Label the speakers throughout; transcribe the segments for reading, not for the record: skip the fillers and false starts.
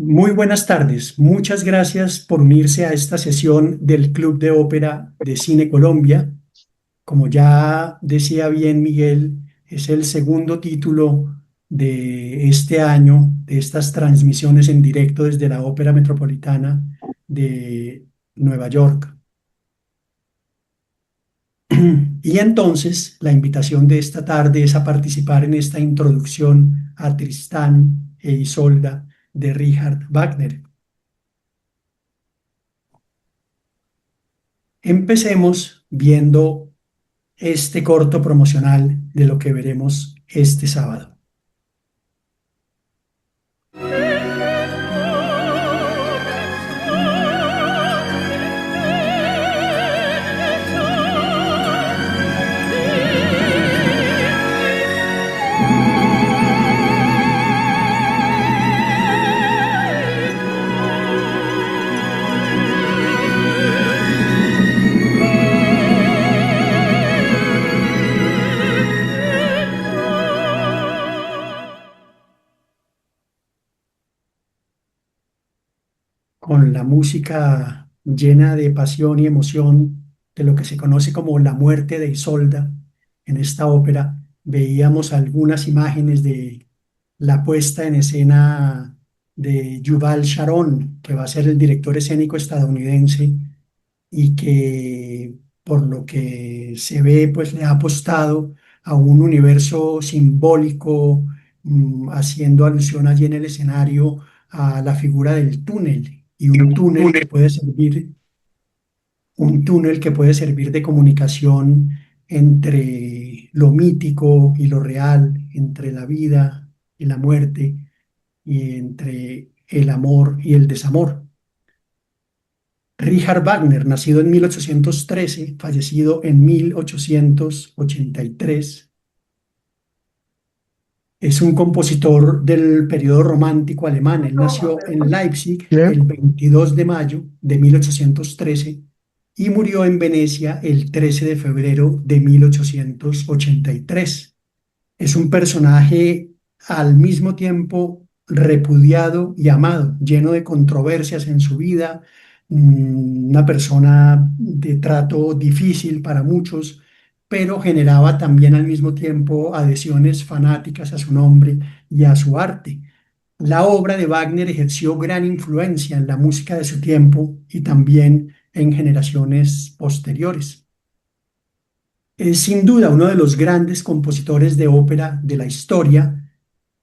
Speaker 1: Muy buenas tardes. Muchas gracias por unirse a esta sesión del Club de Ópera de Cine Colombia. Como ya decía bien Miguel, es el segundo título de este año, de estas transmisiones en directo desde la Ópera Metropolitana de Nueva York. Y entonces la invitación de esta tarde es a participar en esta introducción a Tristán e Isolda de Richard Wagner. Empecemos viendo este corto promocional de lo que veremos este sábado. Con la música llena de pasión y emoción de lo que se conoce como la muerte de Isolda, en esta ópera veíamos algunas imágenes de la puesta en escena de Yuval Sharon, que va a ser el director escénico estadounidense y que por lo que se ve, pues le ha apostado a un universo simbólico, haciendo alusión allí en el escenario a la figura del túnel y un túnel que puede servir de comunicación entre lo mítico y lo real, entre la vida y la muerte, y entre el amor y el desamor. Richard Wagner, nacido en 1813, fallecido en 1883, es un compositor del periodo romántico alemán. Él nació en Leipzig
Speaker 2: Bien,
Speaker 1: el 22 de mayo de 1813 y murió en Venecia el 13 de febrero de 1883. Es un personaje al mismo tiempo repudiado y amado, lleno de controversias en su vida, una persona de trato difícil para muchos, pero generaba también al mismo tiempo adhesiones fanáticas a su nombre y a su arte. La obra de Wagner ejerció gran influencia en la música de su tiempo y también en generaciones posteriores. Es sin duda uno de los grandes compositores de ópera de la historia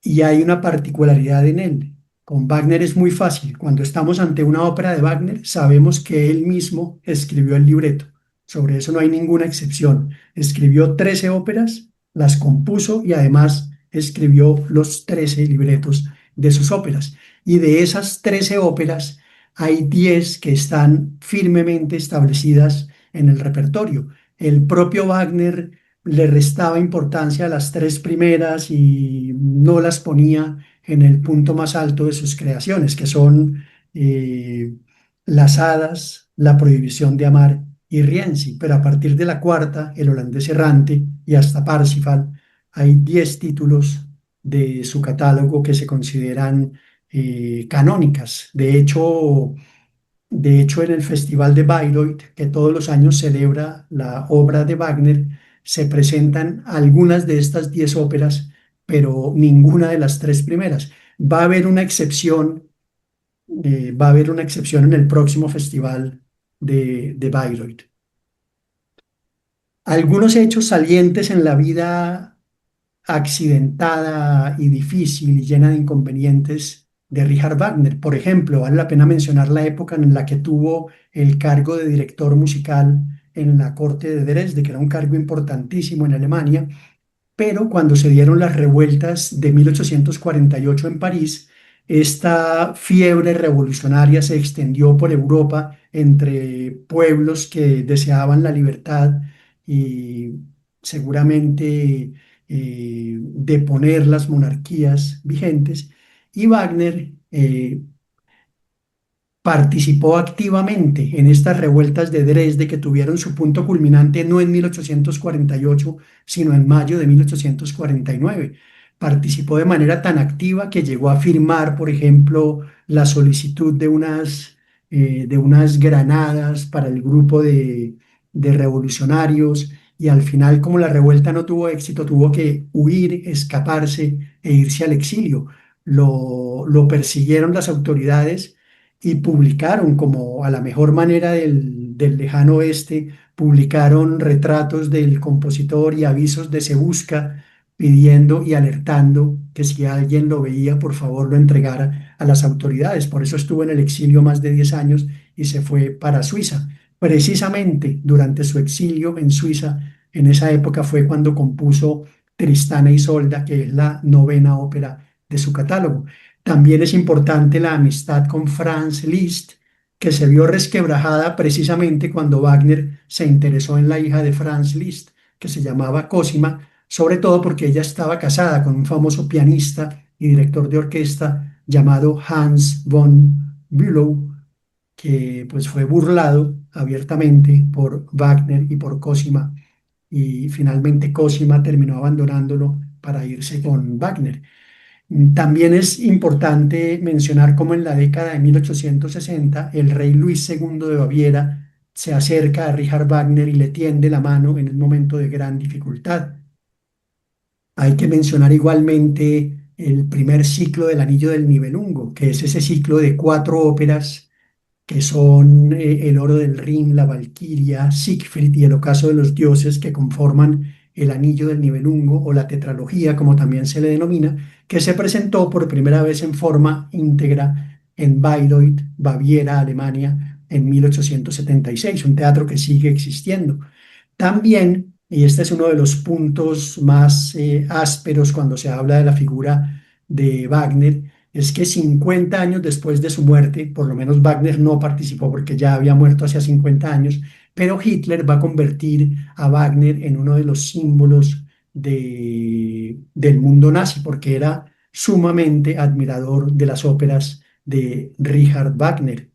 Speaker 1: y hay una particularidad en él. Con Wagner es muy fácil. Cuando estamos ante una ópera de Wagner, sabemos que él mismo escribió el libreto. Sobre eso no hay ninguna excepción. Escribió 13 óperas, las compuso y además escribió los 13 libretos de sus óperas. Y de esas 13 óperas, hay 10 que están firmemente establecidas en el repertorio. El propio Wagner le restaba importancia a las tres primeras y no las ponía en el punto más alto de sus creaciones, que son eh, Las Hadas, La Prohibición de Amar y Rienzi. Pero a partir de la cuarta, El Holandés Errante y hasta Parsifal, hay 10 títulos de su catálogo que se consideran canónicas. De hecho, en el Festival de Bayreuth, que todos los años celebra la obra de Wagner, se presentan algunas de estas 10 óperas, pero ninguna de las tres primeras. Va a haber una excepción, en el próximo Festival de Bayreuth. Algunos hechos salientes en la vida accidentada y difícil y llena de inconvenientes de Richard Wagner. Por ejemplo, vale la pena mencionar la época en la que tuvo el cargo de director musical en la corte de Dresde, que era un cargo importantísimo en Alemania, pero cuando se dieron las revueltas de 1848 en París, esta fiebre revolucionaria se extendió por Europa entre pueblos que deseaban la libertad y seguramente deponer las monarquías vigentes. Y Wagner participó activamente en estas revueltas de Dresde que tuvieron su punto culminante no en 1848, sino en mayo de 1849. participó de manera tan activa que llegó a firmar, por ejemplo, la solicitud de unas granadas para el grupo de revolucionarios y al final, como la revuelta no tuvo éxito, tuvo que huir, escaparse e irse al exilio. Lo persiguieron las autoridades y publicaron, como a la mejor manera del lejano oeste, publicaron retratos del compositor y avisos de se busca, pidiendo y alertando que si alguien lo veía, por favor lo entregara a las autoridades. Por eso estuvo en el exilio más de 10 años y se fue para Suiza. Precisamente durante su exilio en Suiza, en esa época fue cuando compuso Tristana e Isolda, que es la novena ópera de su catálogo. También es importante la amistad con Franz Liszt, que se vio resquebrajada precisamente cuando Wagner se interesó en la hija de Franz Liszt, que se llamaba Cosima, sobre todo porque ella estaba casada con un famoso pianista y director de orquesta llamado Hans von Bülow, que pues fue burlado abiertamente por Wagner y por Cosima, y finalmente Cosima terminó abandonándolo para irse con Wagner. También es importante mencionar cómo en la década de 1860 el rey Luis II de Baviera se acerca a Richard Wagner y le tiende la mano en un momento de gran dificultad. Hay que mencionar igualmente el primer ciclo del Anillo del Nibelungo, que es ese ciclo de cuatro óperas que son El oro del Rin, La Valquiria, Siegfried y El ocaso de los dioses, que conforman el Anillo del Nibelungo o la tetralogía, como también se le denomina, que se presentó por primera vez en forma íntegra en Bayreuth, Baviera, Alemania, en 1876, un teatro que sigue existiendo. También, y este es uno de los puntos más ásperos cuando se habla de la figura de Wagner, es que 50 años después de su muerte, por lo menos Wagner no participó porque ya había muerto hace 50 años, pero Hitler va a convertir a Wagner en uno de los símbolos del mundo nazi, porque era sumamente admirador de las óperas de Richard Wagner.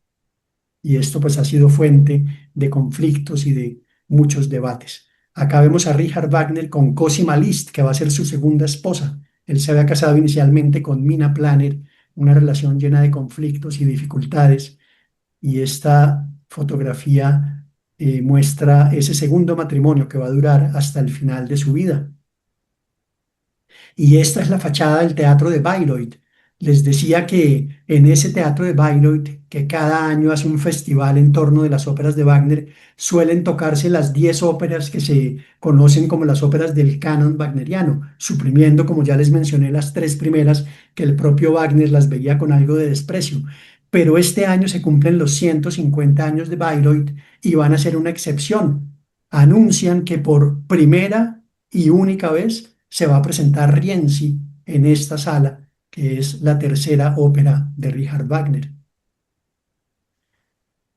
Speaker 1: Y esto pues ha sido fuente de conflictos y de muchos debates. Acá vemos a Richard Wagner con Cosima Liszt, que va a ser su segunda esposa. Él se había casado inicialmente con Mina Planner, una relación llena de conflictos y dificultades, y esta fotografía muestra ese segundo matrimonio que va a durar hasta el final de su vida. Y esta es la fachada del Teatro de Bayreuth. Les decía que en ese Teatro de Bayreuth, que cada año hace un festival en torno de las óperas de Wagner, suelen tocarse las 10 óperas que se conocen como las óperas del canon wagneriano, suprimiendo, como ya les mencioné, las tres primeras, que el propio Wagner las veía con algo de desprecio. Pero este año se cumplen los 150 años de Bayreuth y van a ser una excepción. Anuncian que por primera y única vez se va a presentar Rienzi en esta sala, que es la tercera ópera de Richard Wagner.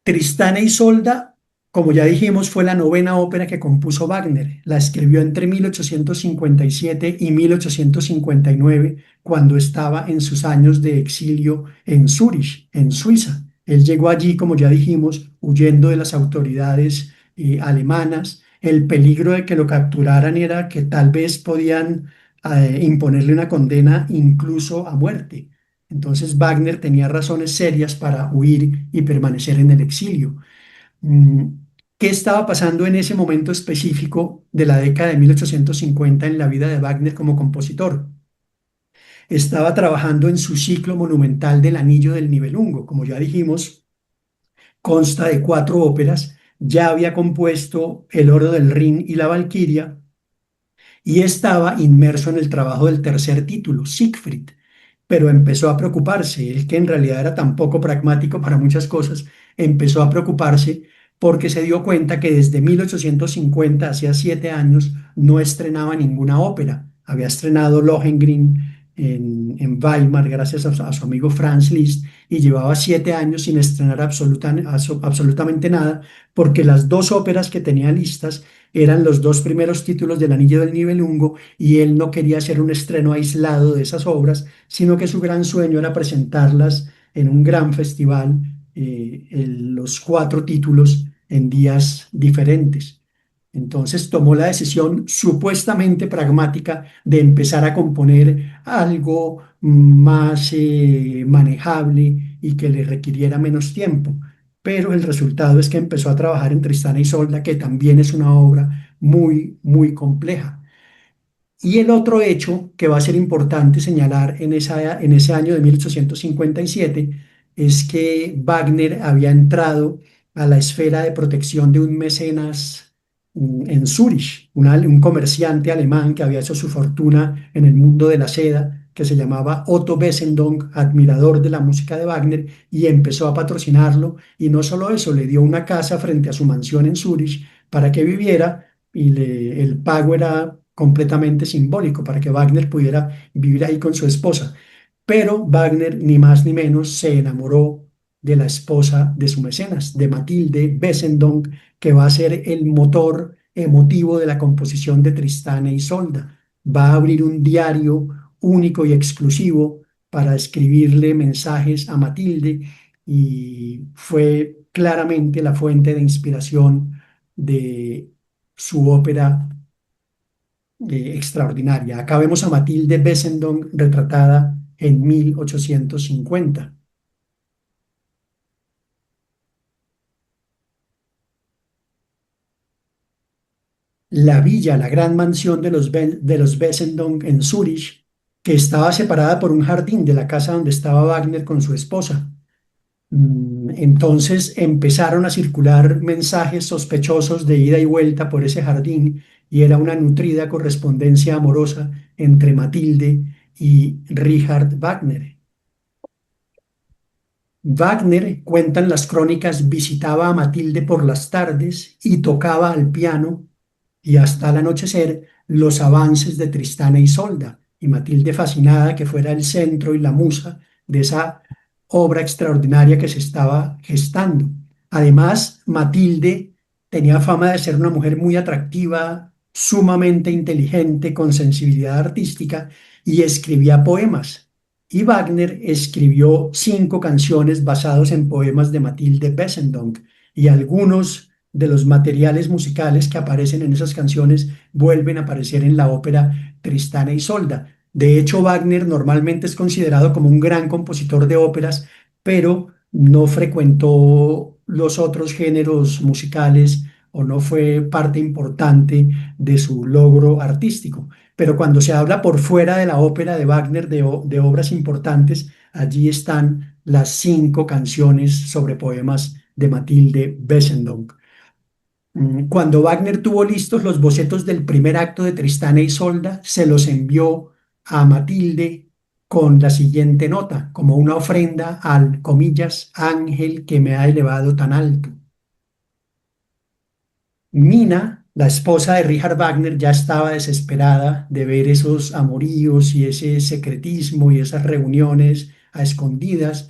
Speaker 1: Tristana e Isolda, como ya dijimos, fue la novena ópera que compuso Wagner. La escribió entre 1857 y 1859, cuando estaba en sus años de exilio en Zúrich, en Suiza. Él llegó allí, como ya dijimos, huyendo de las autoridades alemanas. El peligro de que lo capturaran era que tal vez podían imponerle una condena incluso a muerte. Entonces Wagner tenía razones serias para huir y permanecer en el exilio. Mm, ¿Qué estaba pasando en ese momento específico de la década de 1850 en la vida de Wagner como compositor? Estaba trabajando en su ciclo monumental del Anillo del Nibelungo. Como ya dijimos, consta de cuatro óperas. Ya había compuesto El oro del Rin y La Valquiria y estaba inmerso en el trabajo del tercer título, Siegfried, pero empezó a preocuparse, él que en realidad era tan poco pragmático para muchas cosas, empezó a preocuparse porque se dio cuenta que desde 1850, hacía 7 años, no estrenaba ninguna ópera. Había estrenado Lohengrin en Weimar gracias a su amigo Franz Liszt y llevaba 7 años sin estrenar absolutamente nada porque las dos óperas que tenía listas eran los dos primeros títulos del Anillo del Nibelungo y él no quería hacer un estreno aislado de esas obras, sino que su gran sueño era presentarlas en un gran festival, los cuatro títulos en días diferentes. Entonces tomó la decisión supuestamente pragmática de empezar a componer algo más manejable y que le requiriera menos tiempo. Pero el resultado es que empezó a trabajar en Tristana y Isolda, que también es una obra muy, muy compleja. Y el otro hecho que va a ser importante señalar en ese año de 1857 es que Wagner había entrado a la esfera de protección de un mecenas en Zúrich, un comerciante alemán que había hecho su fortuna en el mundo de la seda, que se llamaba Otto Wessendonck, admirador de la música de Wagner, y empezó a patrocinarlo. Y no solo eso, le dio una casa frente a su mansión en Zúrich para que viviera y el pago era completamente simbólico para que Wagner pudiera vivir ahí con su esposa. Pero Wagner, ni más ni menos, se enamoró de la esposa de su mecenas, de Matilde Wesendonck, que va a ser el motor emotivo de la composición de Tristán e Isolda. Va a abrir un diario único y exclusivo para escribirle mensajes a Matilde y fue claramente la fuente de inspiración de su ópera extraordinaria. Acá vemos a Matilde Bessendonck retratada en 1850. La villa, la gran mansión de los Bessendonck en Zúrich, que estaba separada por un jardín de la casa donde estaba Wagner con su esposa. Entonces empezaron a circular mensajes sospechosos de ida y vuelta por ese jardín y era una nutrida correspondencia amorosa entre Matilde y Richard Wagner. Wagner, cuentan las crónicas, visitaba a Matilde por las tardes y tocaba al piano y hasta el anochecer los avances de Tristana y Isolda, y Matilde fascinada que fuera el centro y la musa de esa obra extraordinaria que se estaba gestando. Además, Matilde tenía fama de ser una mujer muy atractiva, sumamente inteligente, con sensibilidad artística y escribía poemas. Y Wagner escribió 5 canciones basados en poemas de Matilde Wesendonck y algunos de los materiales musicales que aparecen en esas canciones vuelven a aparecer en la ópera Tristana y Isolda. De hecho, Wagner normalmente es considerado como un gran compositor de óperas, pero no frecuentó los otros géneros musicales o no fue parte importante de su logro artístico. Pero cuando se habla por fuera de la ópera de Wagner de obras importantes, allí están las 5 canciones sobre poemas de Matilde Wesendonck. Cuando Wagner tuvo listos los bocetos del primer acto de Tristán e Isolda, se los envió a Matilde con la siguiente nota, como una ofrenda al, comillas, ángel que me ha elevado tan alto. Mina, la esposa de Richard Wagner, ya estaba desesperada de ver esos amoríos y ese secretismo y esas reuniones a escondidas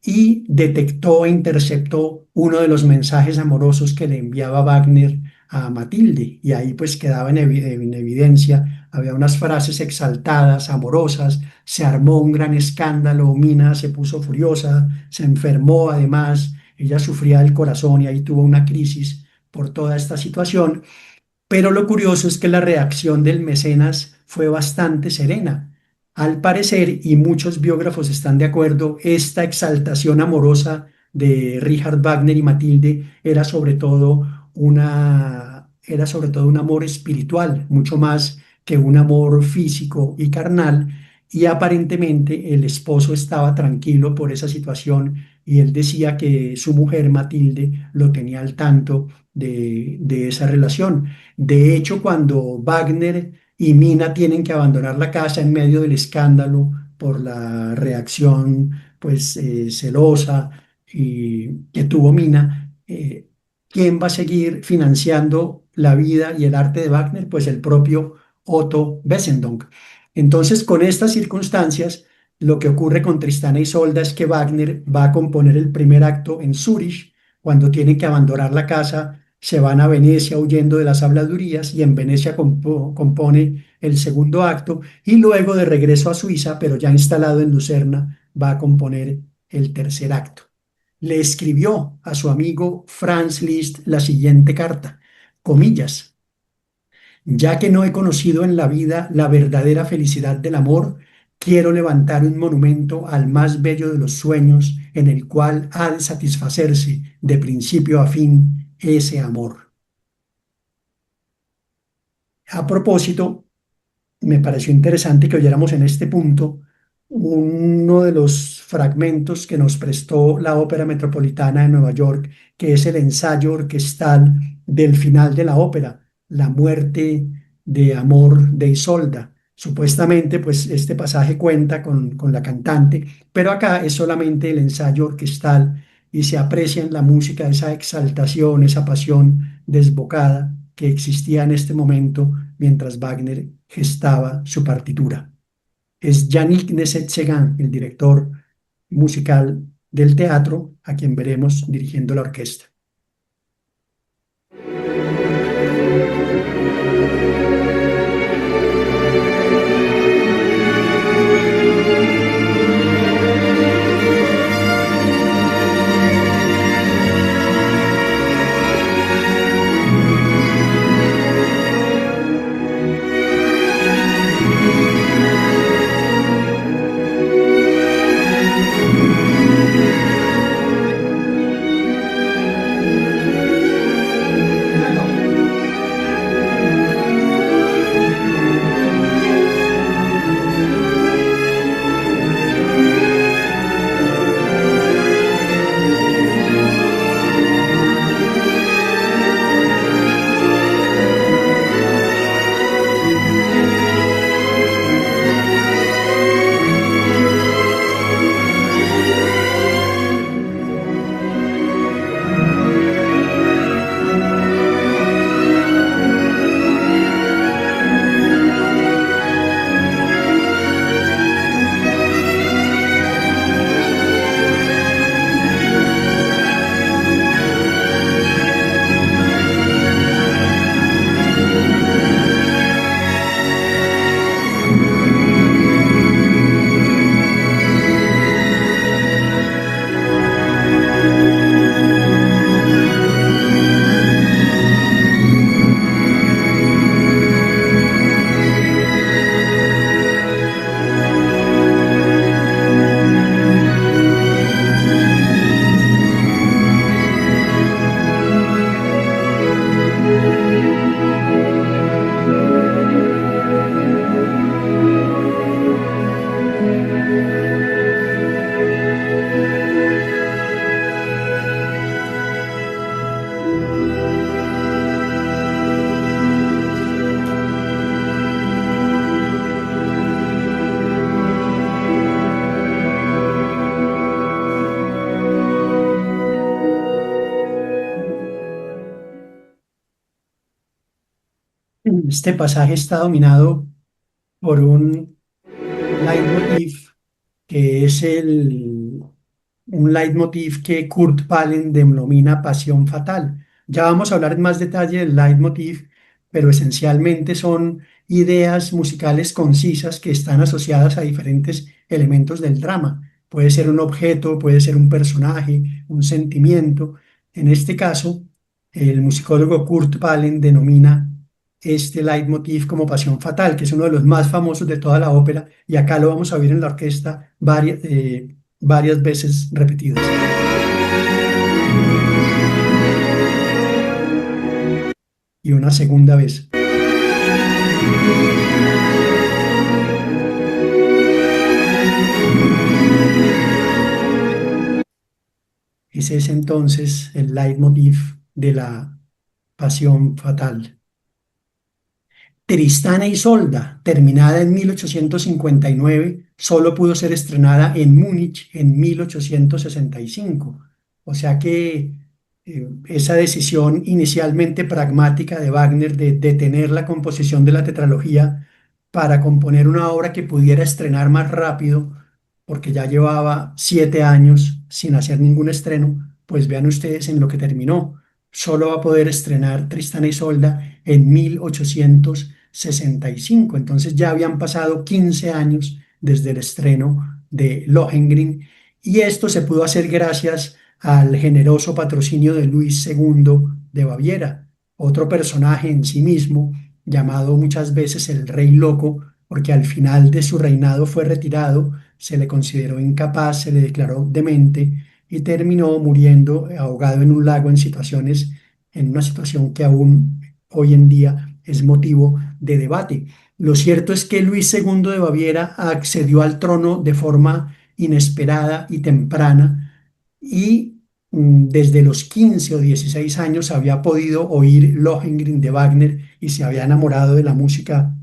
Speaker 1: y detectó e interceptó uno de los mensajes amorosos que le enviaba Wagner a Matilde y ahí pues quedaba en evidencia, había unas frases exaltadas, amorosas, se armó un gran escándalo, Mina se puso furiosa, se enfermó además, ella sufría del corazón y ahí tuvo una crisis por toda esta situación, pero lo curioso es que la reacción del mecenas fue bastante serena. Al parecer, y muchos biógrafos están de acuerdo, esta exaltación amorosa de Richard Wagner y Matilde era sobre todo un amor espiritual, mucho más que un amor físico y carnal, y aparentemente el esposo estaba tranquilo por esa situación y él decía que su mujer Matilde lo tenía al tanto de esa relación. De hecho, cuando Wagner y Mina tienen que abandonar la casa en medio del escándalo por la reacción pues celosa y que tuvo Mina, ¿quién va a seguir financiando la vida y el arte de Wagner? Pues el propio Otto Wessendonck. Entonces, con estas circunstancias, lo que ocurre con Tristana y Isolda es que Wagner va a componer el primer acto en Zúrich, cuando tiene que abandonar la casa, se van a Venecia huyendo de las habladurías y en Venecia compone el segundo acto y luego de regreso a Suiza, pero ya instalado en Lucerna, va a componer el tercer acto. Le escribió a su amigo Franz Liszt la siguiente carta, comillas. Ya que no he conocido en la vida la verdadera felicidad del amor, quiero levantar un monumento al más bello de los sueños en el cual ha de satisfacerse de principio a fin ese amor. A propósito, me pareció interesante que oyéramos en este punto uno de los fragmentos que nos prestó la Ópera Metropolitana de Nueva York, que es el ensayo orquestal del final de la ópera, La muerte de amor de Isolda. Supuestamente, pues este pasaje cuenta con la cantante, pero acá es solamente el ensayo orquestal y se aprecia en la música esa exaltación, esa pasión desbocada que existía en este momento mientras Wagner gestaba su partitura. Es Yannick Nézet-Séguin, el director musical del teatro, a quien veremos dirigiendo la orquesta. Este pasaje está dominado por un leitmotiv que es un leitmotiv que Kurt Weill denomina pasión fatal. Ya vamos a hablar en más detalle del leitmotiv, pero esencialmente son ideas musicales concisas que están asociadas a diferentes elementos del drama. Puede ser un objeto, puede ser un personaje, un sentimiento. En este caso, el musicólogo Kurt Weill denomina este leitmotiv como Pasión Fatal, que es uno de los más famosos de toda la ópera, y acá lo vamos a oír en la orquesta varias veces repetidas. Y una segunda vez. Ese es entonces el leitmotiv de la Pasión Fatal. Tristana e Isolda, terminada en 1859, solo pudo ser estrenada en Múnich en 1865. O sea que esa decisión inicialmente pragmática de Wagner de detener la composición de la tetralogía para componer una obra que pudiera estrenar más rápido, porque ya llevaba 7 años sin hacer ningún estreno, pues vean ustedes en lo que terminó. Solo va a poder estrenar Tristana e Isolda en 1865. Entonces ya habían pasado 15 años desde el estreno de Lohengrin y esto se pudo hacer gracias al generoso patrocinio de Luis II de Baviera, otro personaje en sí mismo llamado muchas veces el Rey Loco, porque al final de su reinado fue retirado, se le consideró incapaz, se le declaró demente y terminó muriendo ahogado en un lago en una situación que aún hoy en día es motivo de debate. Lo cierto es que Luis segundo de Baviera accedió al trono de forma inesperada y temprana y desde los 15 o 16 años había podido oír Lohengrin de Wagner y se había enamorado de la música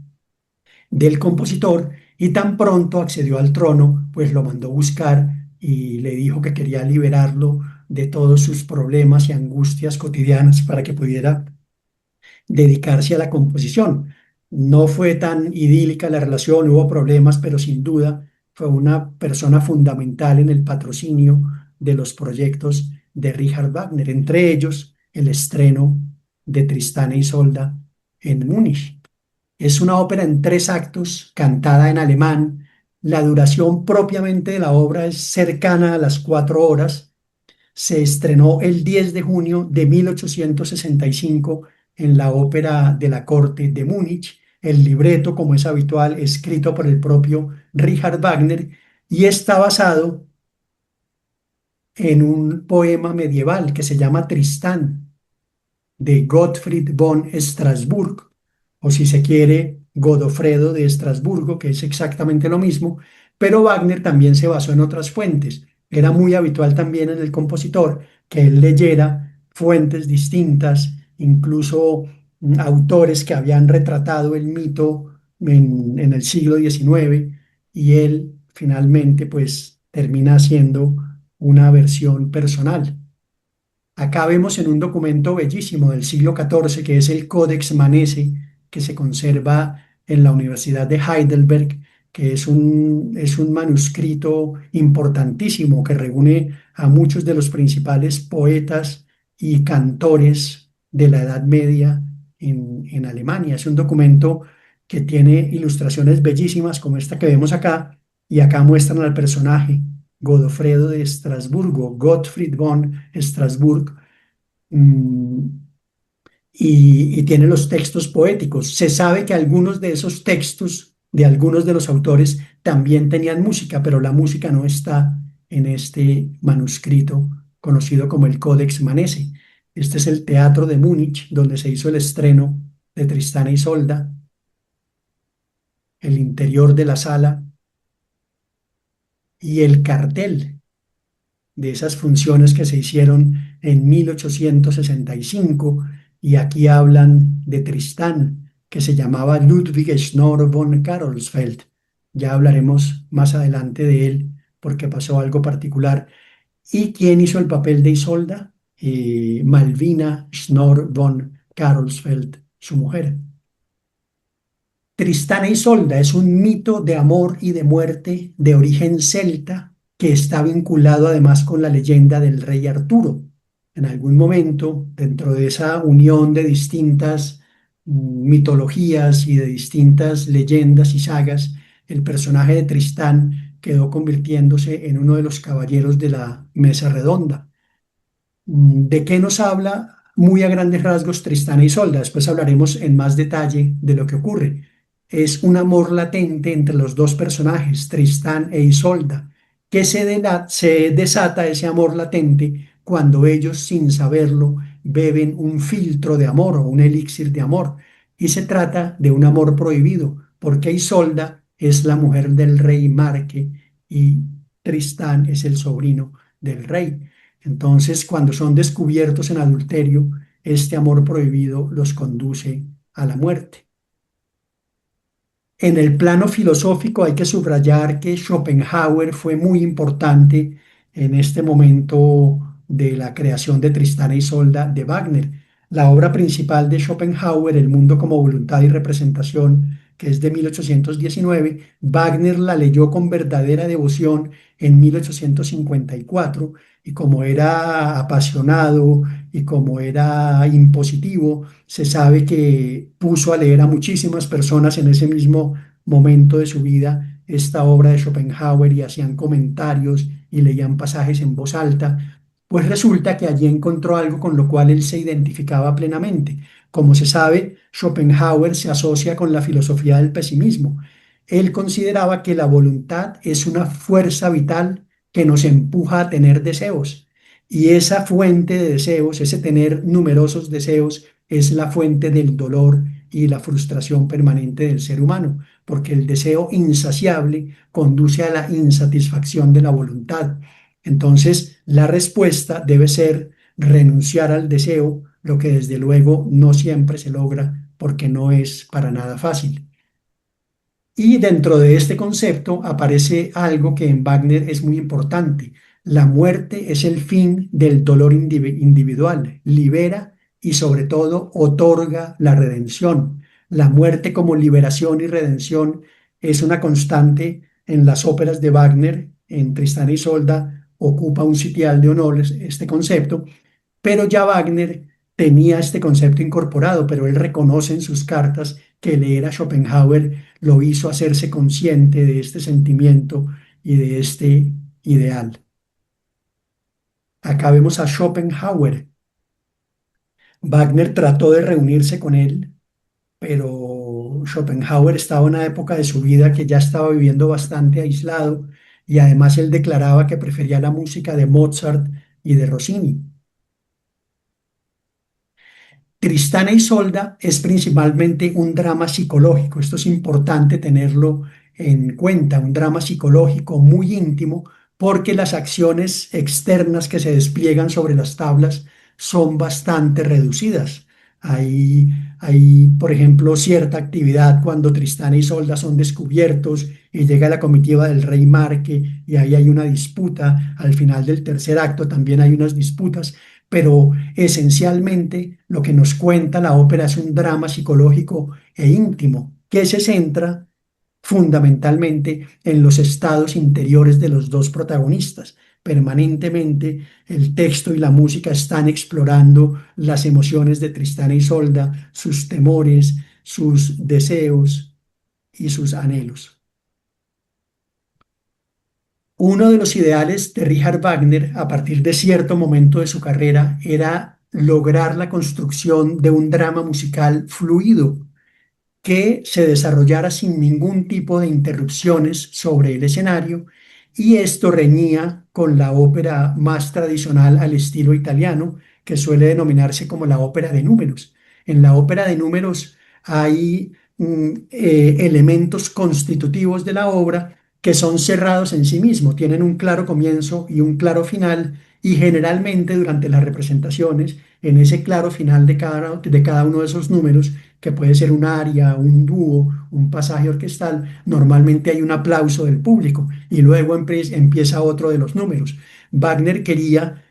Speaker 1: del compositor y tan pronto accedió al trono, pues lo mandó buscar y le dijo que quería liberarlo de todos sus problemas y angustias cotidianas para que pudiera dedicarse a la composición. No fue tan idílica la relación, hubo problemas, pero sin duda fue una persona fundamental en el patrocinio de los proyectos de Richard Wagner, entre ellos el estreno de Tristán e Isolda en Múnich. Es una ópera en tres actos, cantada en alemán. La duración propiamente de la obra es cercana a las 4 horas. Se estrenó el 10 de junio de 1865 en la Ópera de la Corte de Múnich. El libreto, como es habitual, escrito por el propio Richard Wagner y está basado en un poema medieval que se llama Tristán, de Gottfried von Strasburg, o si se quiere, Godofredo de Estrasburgo, que es exactamente lo mismo, pero Wagner también se basó en otras fuentes. Era muy habitual también en el compositor que él leyera fuentes distintas, incluso autores que habían retratado el mito en el siglo XIX, y él finalmente pues termina haciendo una versión personal. Acá vemos en un documento bellísimo del siglo XIV, que es el Codex Manesse, que se conserva en la Universidad de Heidelberg, que es un manuscrito importantísimo que reúne a muchos de los principales poetas y cantores de la Edad Media en Alemania. Es un documento que tiene ilustraciones bellísimas como esta que vemos acá, y acá muestran al personaje Godofredo de Estrasburgo, Gottfried von Strasburg, mm, y tiene los textos poéticos. Se sabe que algunos de esos textos de algunos de los autores también tenían música, pero la música no está en este manuscrito conocido como el Codex Manesse. Este es el Teatro de Múnich, donde se hizo el estreno de Tristán e Isolda, el interior de la sala y el cartel de esas funciones que se hicieron en 1865, y aquí hablan de Tristán, que se llamaba Ludwig Schnorr von Carolsfeld. Ya hablaremos más adelante de él porque pasó algo particular. ¿Y quién hizo el papel de Isolda? Malvina Schnorr von Carolsfeld, su mujer. Tristán e Isolda es un mito de amor y de muerte de origen celta que está vinculado además con la leyenda del rey Arturo. En algún momento, dentro de esa unión de distintas mitologías y de distintas leyendas y sagas, el personaje de Tristán quedó convirtiéndose en uno de los caballeros de la mesa redonda. ¿De qué nos habla muy a grandes rasgos Tristán e Isolda? Después hablaremos en más detalle de lo que ocurre. Es un amor latente entre los dos personajes, Tristán e Isolda, que se desata ese amor latente cuando ellos, sin saberlo, beben un filtro de amor o un elixir de amor. Y se trata de un amor prohibido, porque Isolda es la mujer del rey Marque y Tristán es el sobrino del rey. Entonces, cuando son descubiertos en adulterio, este amor prohibido los conduce a la muerte. En el plano filosófico hay que subrayar que Schopenhauer fue muy importante en este momento de la creación de Tristán e Isolda de Wagner. La obra principal de Schopenhauer, El mundo como voluntad y representación, que es de 1819, Wagner la leyó con verdadera devoción en 1854, y como era apasionado y como era impositivo, se sabe que puso a leer a muchísimas personas en ese mismo momento de su vida esta obra de Schopenhauer, y hacían comentarios y leían pasajes en voz alta. Pues resulta que allí encontró algo con lo cual él se identificaba plenamente. Como se sabe, Schopenhauer se asocia con la filosofía del pesimismo. Él consideraba que la voluntad es una fuerza vital que nos empuja a tener deseos. Y esa fuente de deseos, ese tener numerosos deseos, es la fuente del dolor y la frustración permanente del ser humano, porque el deseo insaciable conduce a la insatisfacción de la voluntad. Entonces, la respuesta debe ser renunciar al deseo, lo que desde luego no siempre se logra porque no es para nada fácil. Y dentro de este concepto aparece algo que en Wagner es muy importante. La muerte es el fin del dolor individual, libera y sobre todo otorga la redención. La muerte como liberación y redención es una constante en las óperas de Wagner. En Tristán y Isolda ocupa un sitial de honores este concepto, pero ya Wagner tenía este concepto incorporado, pero él reconoce en sus cartas que leer a Schopenhauer lo hizo hacerse consciente de este sentimiento y de este ideal. Acá vemos a Schopenhauer. Wagner trató de reunirse con él, pero Schopenhauer estaba en una época de su vida que ya estaba viviendo bastante aislado y además él declaraba que prefería la música de Mozart y de Rossini. Tristana y Isolda es principalmente un drama psicológico. Esto es importante tenerlo en cuenta, un drama psicológico muy íntimo, porque las acciones externas que se despliegan sobre las tablas son bastante reducidas. Por ejemplo, cierta actividad cuando Tristán y Isolda son descubiertos y llega la comitiva del rey Marque y ahí hay una disputa. Al final del tercer acto también hay unas disputas, pero esencialmente lo que nos cuenta la ópera es un drama psicológico e íntimo que se centra fundamentalmente en los estados interiores de los dos protagonistas. Permanentemente el texto y la música están explorando las emociones de Tristán e Isolda, sus temores, sus deseos y sus anhelos. Uno de los ideales de Richard Wagner a partir de cierto momento de su carrera era lograr la construcción de un drama musical fluido que se desarrollara sin ningún tipo de interrupciones sobre el escenario, y esto reñía con la ópera más tradicional al estilo italiano, que suele denominarse como la ópera de números. En la ópera de números hay elementos constitutivos de la obra que son cerrados en sí mismos, tienen un claro comienzo y un claro final, y generalmente durante las representaciones, en ese claro final de cada uno de esos números, que puede ser un aria, un dúo, un pasaje orquestal, normalmente hay un aplauso del público y luego empieza otro de los números. Wagner quería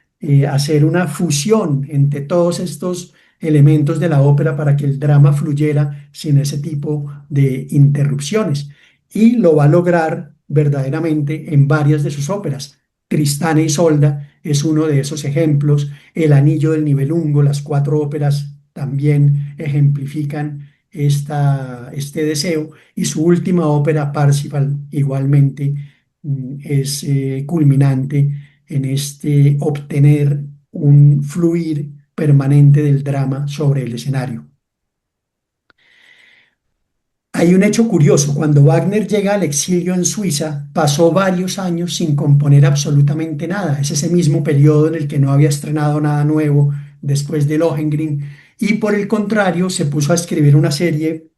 Speaker 1: hacer una fusión entre todos estos elementos de la ópera para que el drama fluyera sin ese tipo de interrupciones, y lo va a lograr verdaderamente en varias de sus óperas. Tristán e Isolda es uno de esos ejemplos, El Anillo del Nibelungo, las cuatro óperas también ejemplifican este deseo, y su última ópera, Parsifal, igualmente es culminante en este obtener un fluir permanente del drama sobre el escenario. Hay un hecho curioso: cuando Wagner llega al exilio en Suiza, pasó varios años sin componer absolutamente nada. Es ese mismo periodo en el que no había estrenado nada nuevo después de Lohengrin, y por el contrario se puso a escribir una serie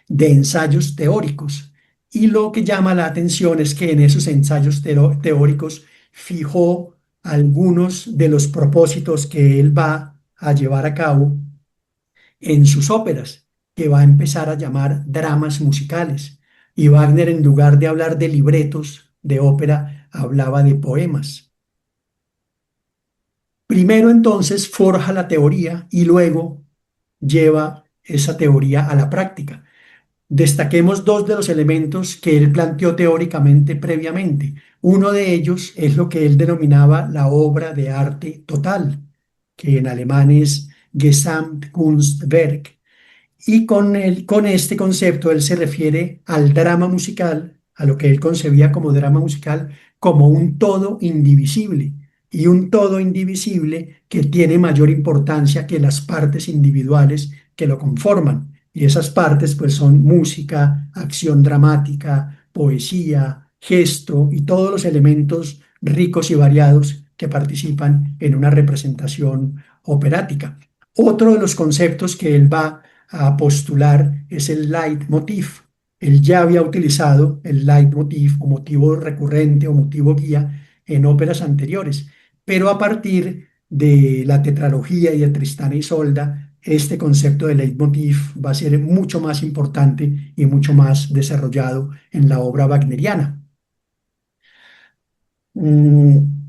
Speaker 1: de ensayos teóricos. Y lo que llama la atención es que en esos ensayos teóricos fijó algunos de los propósitos que él va a llevar a cabo en sus óperas, que va a empezar a llamar dramas musicales. Y Wagner, en lugar de hablar de libretos de ópera, hablaba de poemas. Primero entonces forja la teoría y luego lleva esa teoría a la práctica. Destaquemos dos de los elementos que él planteó teóricamente previamente. Uno de ellos es lo que él denominaba la obra de arte total, que en alemán es Gesamtkunstwerk. Y con este concepto él se refiere al drama musical, a lo que él concebía como drama musical, como un todo indivisible, y un todo indivisible que tiene mayor importancia que las partes individuales que lo conforman. Y esas partes pues son música, acción dramática, poesía, gesto y todos los elementos ricos y variados que participan en una representación operática. Otro de los conceptos que él va a postular es el leitmotiv. Él ya había utilizado el leitmotiv o motivo recurrente o motivo guía en óperas anteriores, pero a partir de la tetralogía y de Tristán e Isolda, este concepto de leitmotiv va a ser mucho más importante y mucho más desarrollado en la obra wagneriana. Mm,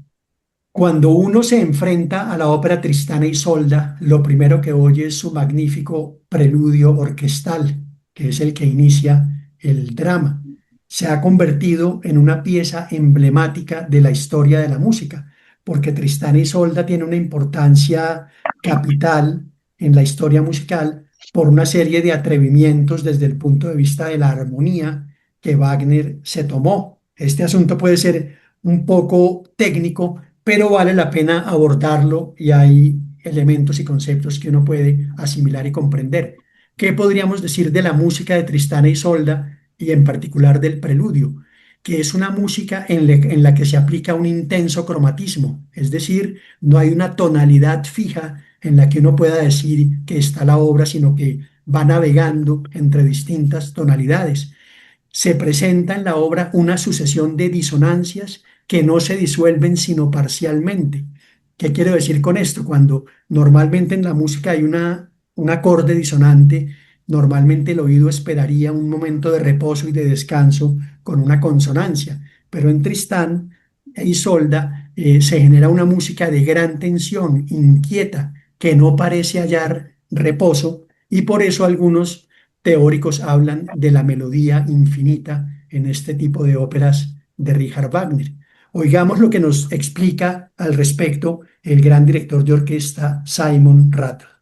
Speaker 1: Cuando uno se enfrenta a la ópera Tristán e Isolda, lo primero que oye es su magnífico preludio orquestal, que es el que inicia el drama. Se ha convertido en una pieza emblemática de la historia de la música, porque Tristán e Isolda tiene una importancia capital en la historia musical por una serie de atrevimientos desde el punto de vista de la armonía que Wagner se tomó. Este asunto puede ser un poco técnico, pero vale la pena abordarlo y hay elementos y conceptos que uno puede asimilar y comprender. ¿Qué podríamos decir de la música de Tristán e Isolda y en particular del preludio? Que es una música en la que se aplica un intenso cromatismo, es decir, no hay una tonalidad fija en la que uno pueda decir que está la obra, sino que va navegando entre distintas tonalidades. Se presenta en la obra una sucesión de disonancias que no se disuelven sino parcialmente. ¿Qué quiero decir con esto? Cuando normalmente en la música hay un acorde disonante, normalmente el oído esperaría un momento de reposo y de descanso con una consonancia, pero en Tristán e Isolda se genera una música de gran tensión, inquieta, que no parece hallar reposo y por eso algunos teóricos hablan de la melodía infinita en este tipo de óperas de Richard Wagner. Oigamos lo que nos explica al respecto el gran director de orquesta Simon Rattle.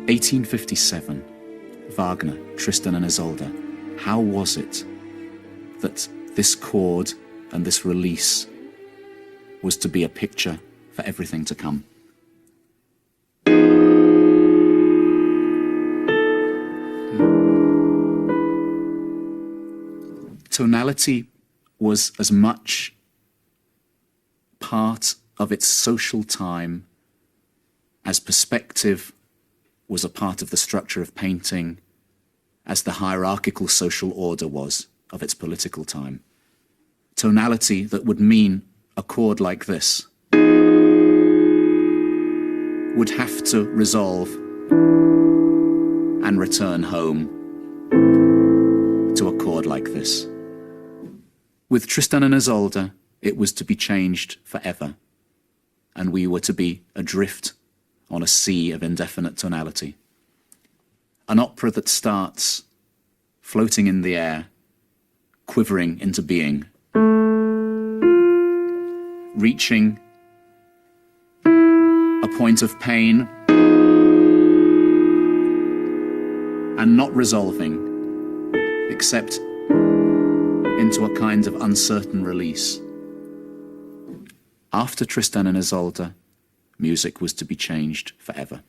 Speaker 2: 1857, Wagner, Tristan and Isolde. How was it that this chord and this release was to be a picture for everything to come? Tonality was as much part of its social time as perspective was a part of the structure of painting, as the hierarchical social order was of its political time. Tonality that would mean a chord like this would have to resolve and return home to a chord like this. With Tristan and Isolde, it was to be changed forever, and we were to be adrift on a sea of indefinite tonality. An opera that starts floating in the air, quivering into being, reaching a point of pain and not resolving, except into a kind of uncertain release. After Tristan and Isolde, music was to be changed forever.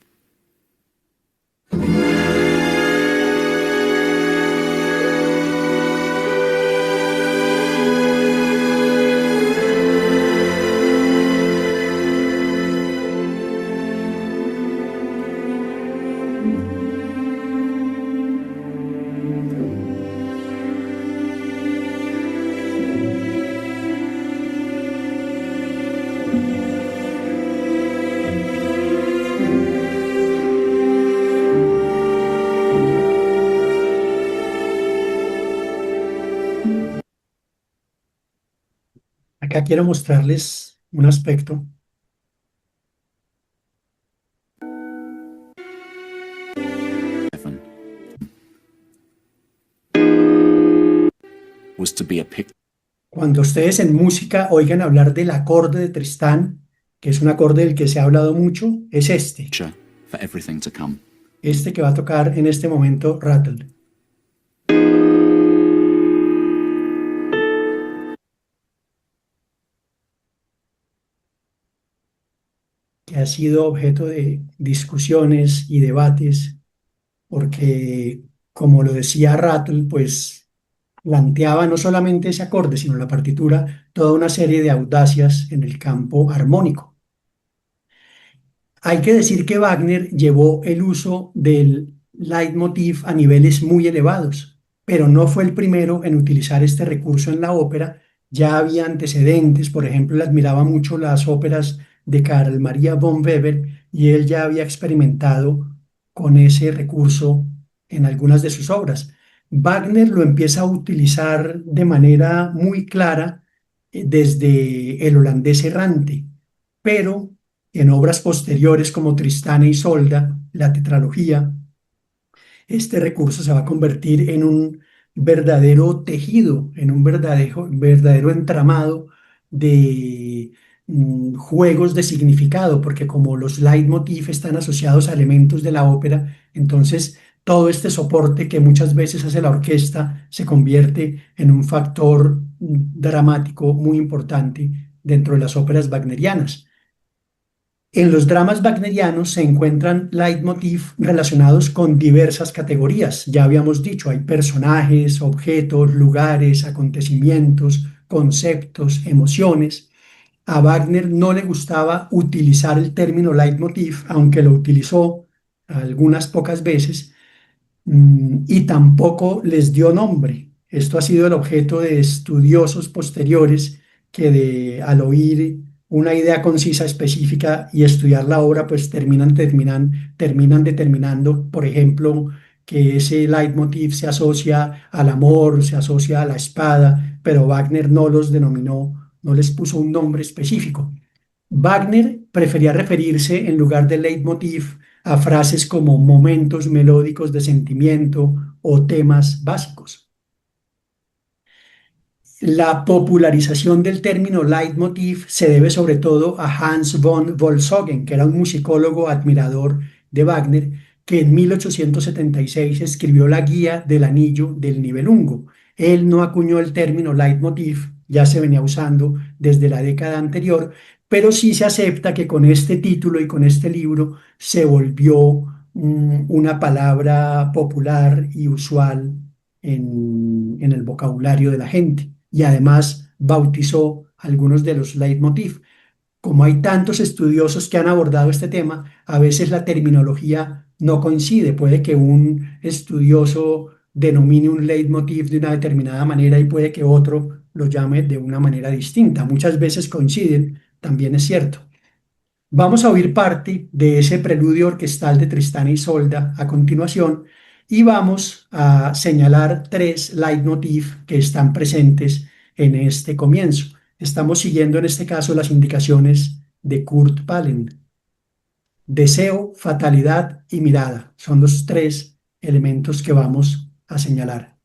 Speaker 1: Acá quiero mostrarles un aspecto.
Speaker 2: Was to be a
Speaker 1: Cuando ustedes en música oigan hablar del acorde de Tristán, que es un acorde del que se ha hablado mucho, es este.
Speaker 2: picture for everything to come.
Speaker 1: Este que va a tocar en este momento Rattle. Que ha sido objeto de discusiones y debates, porque, como lo decía Rattle, pues planteaba no solamente ese acorde, sino la partitura, toda una serie de audacias en el campo armónico. Hay que decir que Wagner llevó el uso del leitmotiv a niveles muy elevados, pero no fue el primero en utilizar este recurso en la ópera. Ya había antecedentes, por ejemplo, él admiraba mucho las óperas de Carl Maria von Weber y él ya había experimentado con ese recurso en algunas de sus obras. Wagner lo empieza a utilizar de manera muy clara desde El holandés errante, pero en obras posteriores como Tristán e Isolda, la tetralogía, este recurso se va a convertir en un verdadero tejido, en un verdadero entramado de juegos de significado, porque como los leitmotiv están asociados a elementos de la ópera, entonces todo este soporte que muchas veces hace la orquesta se convierte en un factor dramático muy importante dentro de las óperas wagnerianas. En los dramas wagnerianos se encuentran leitmotiv relacionados con diversas categorías. Ya habíamos dicho, hay personajes, objetos, lugares, acontecimientos, conceptos, emociones. A Wagner no le gustaba utilizar el término leitmotiv, aunque lo utilizó algunas pocas veces, y tampoco les dio nombre. Esto ha sido el objeto de estudiosos posteriores que al oír una idea concisa, específica y estudiar la obra, pues terminan determinando, por ejemplo, que ese leitmotiv se asocia al amor, se asocia a la espada, pero Wagner no los denominó, no les puso un nombre específico. Wagner prefería referirse, en lugar de leitmotiv, a frases como momentos melódicos de sentimiento o temas básicos. La popularización del término leitmotiv se debe sobre todo a Hans von Wolfsoggen, que era un musicólogo admirador de Wagner, que en 1876 escribió la Guía del Anillo del Nibelungo. Él no acuñó el término leitmotiv, ya se venía usando desde la década anterior, pero sí se acepta que con este título y con este libro se volvió una palabra popular y usual en el vocabulario de la gente, y además bautizó algunos de los leitmotiv. Como hay tantos estudiosos que han abordado este tema, a veces la terminología no coincide. Puede que un estudioso denomine un leitmotiv de una determinada manera y puede que otro lo llame de una manera distinta. Muchas veces coinciden, también es cierto. Vamos a oír parte de ese preludio orquestal de Tristán y Isolda a continuación, y vamos a señalar tres leitmotiv que están presentes en este comienzo. Estamos siguiendo en este caso las indicaciones de Kurt Palen. Deseo, fatalidad y mirada son los tres elementos que vamos a señalar.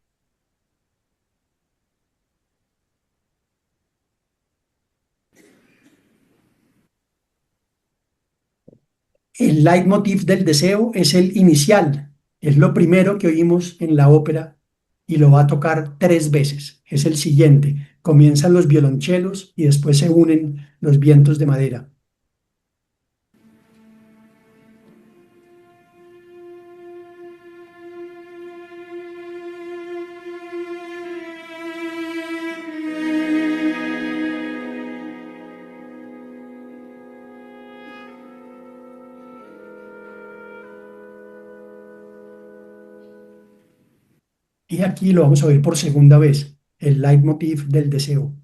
Speaker 1: El leitmotiv del deseo es el inicial, es lo primero que oímos en la ópera y lo va a tocar tres veces. Es el siguiente. Comienzan los violonchelos y después se unen los vientos de madera. Y aquí lo vamos a oír por segunda vez, el leitmotiv del deseo.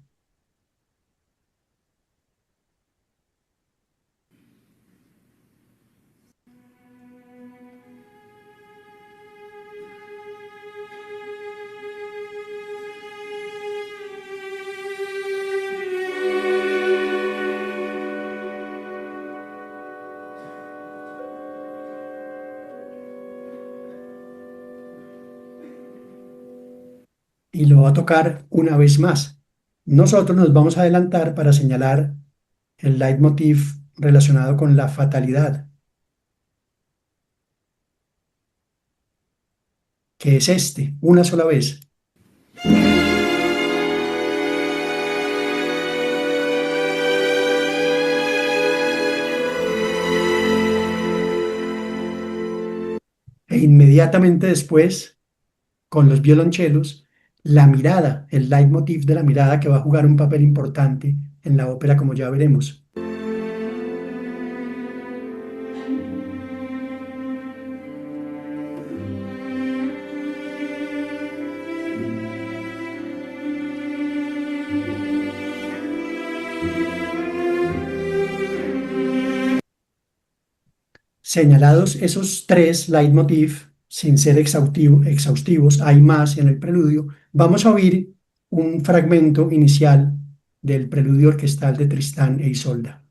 Speaker 1: Y lo va a tocar una vez más. Nosotros nos vamos a adelantar para señalar el leitmotiv relacionado con la fatalidad, que es este, una sola vez. E inmediatamente después, con los violonchelos, la mirada, el leitmotiv de la mirada que va a jugar un papel importante en la ópera, como ya veremos. Señalados esos tres leitmotiv, sin ser exhaustivos, hay más en el preludio, vamos a oír un fragmento inicial del preludio orquestal de Tristán e Isolda.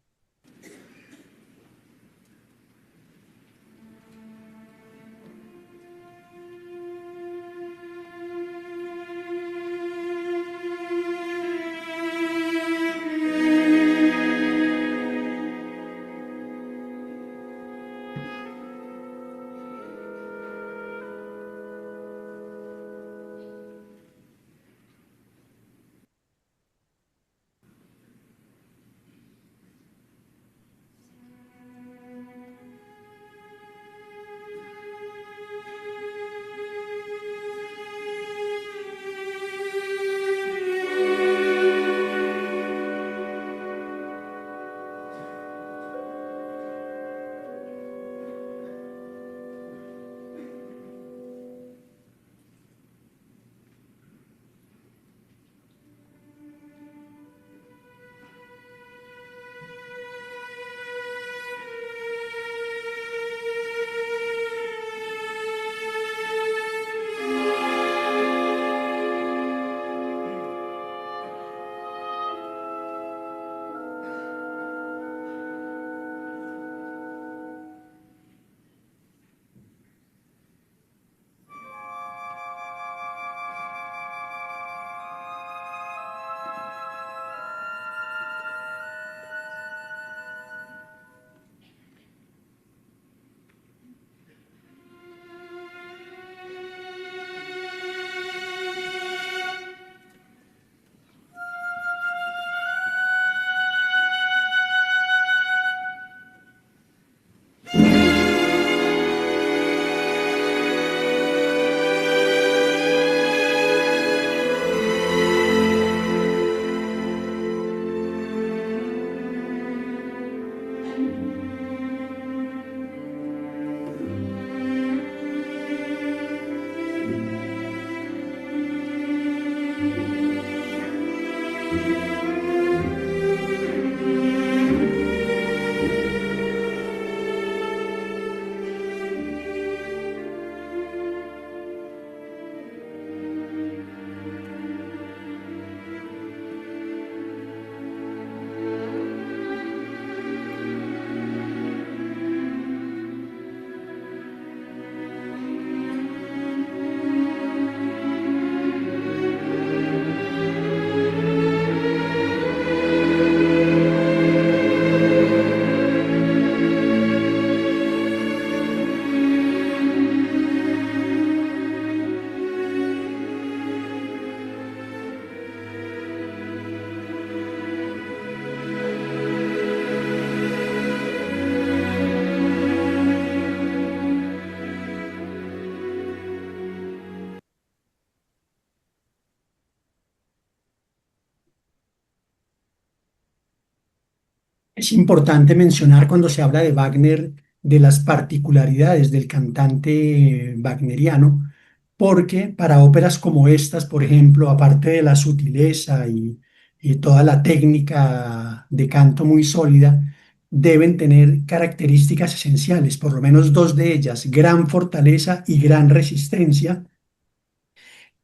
Speaker 1: Es importante mencionar cuando se habla de Wagner de las particularidades del cantante wagneriano, porque para óperas como estas, por ejemplo, aparte de la sutileza y toda la técnica de canto muy sólida, deben tener características esenciales, por lo menos dos de ellas, gran fortaleza y gran resistencia,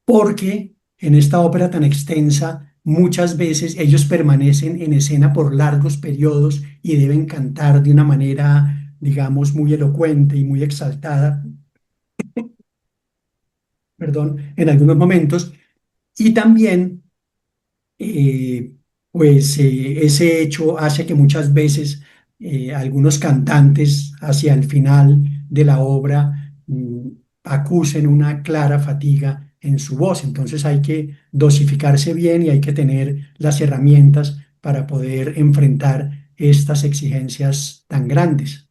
Speaker 1: porque en esta ópera tan extensa muchas veces ellos permanecen en escena por largos periodos y deben cantar de una manera, digamos, muy elocuente y muy exaltada, perdón, en algunos momentos, y también eh, ese hecho hace que muchas veces algunos cantantes hacia el final de la obra acusen una clara fatiga en su voz. Entonces hay que dosificarse bien y hay que tener las herramientas para poder enfrentar estas exigencias tan grandes.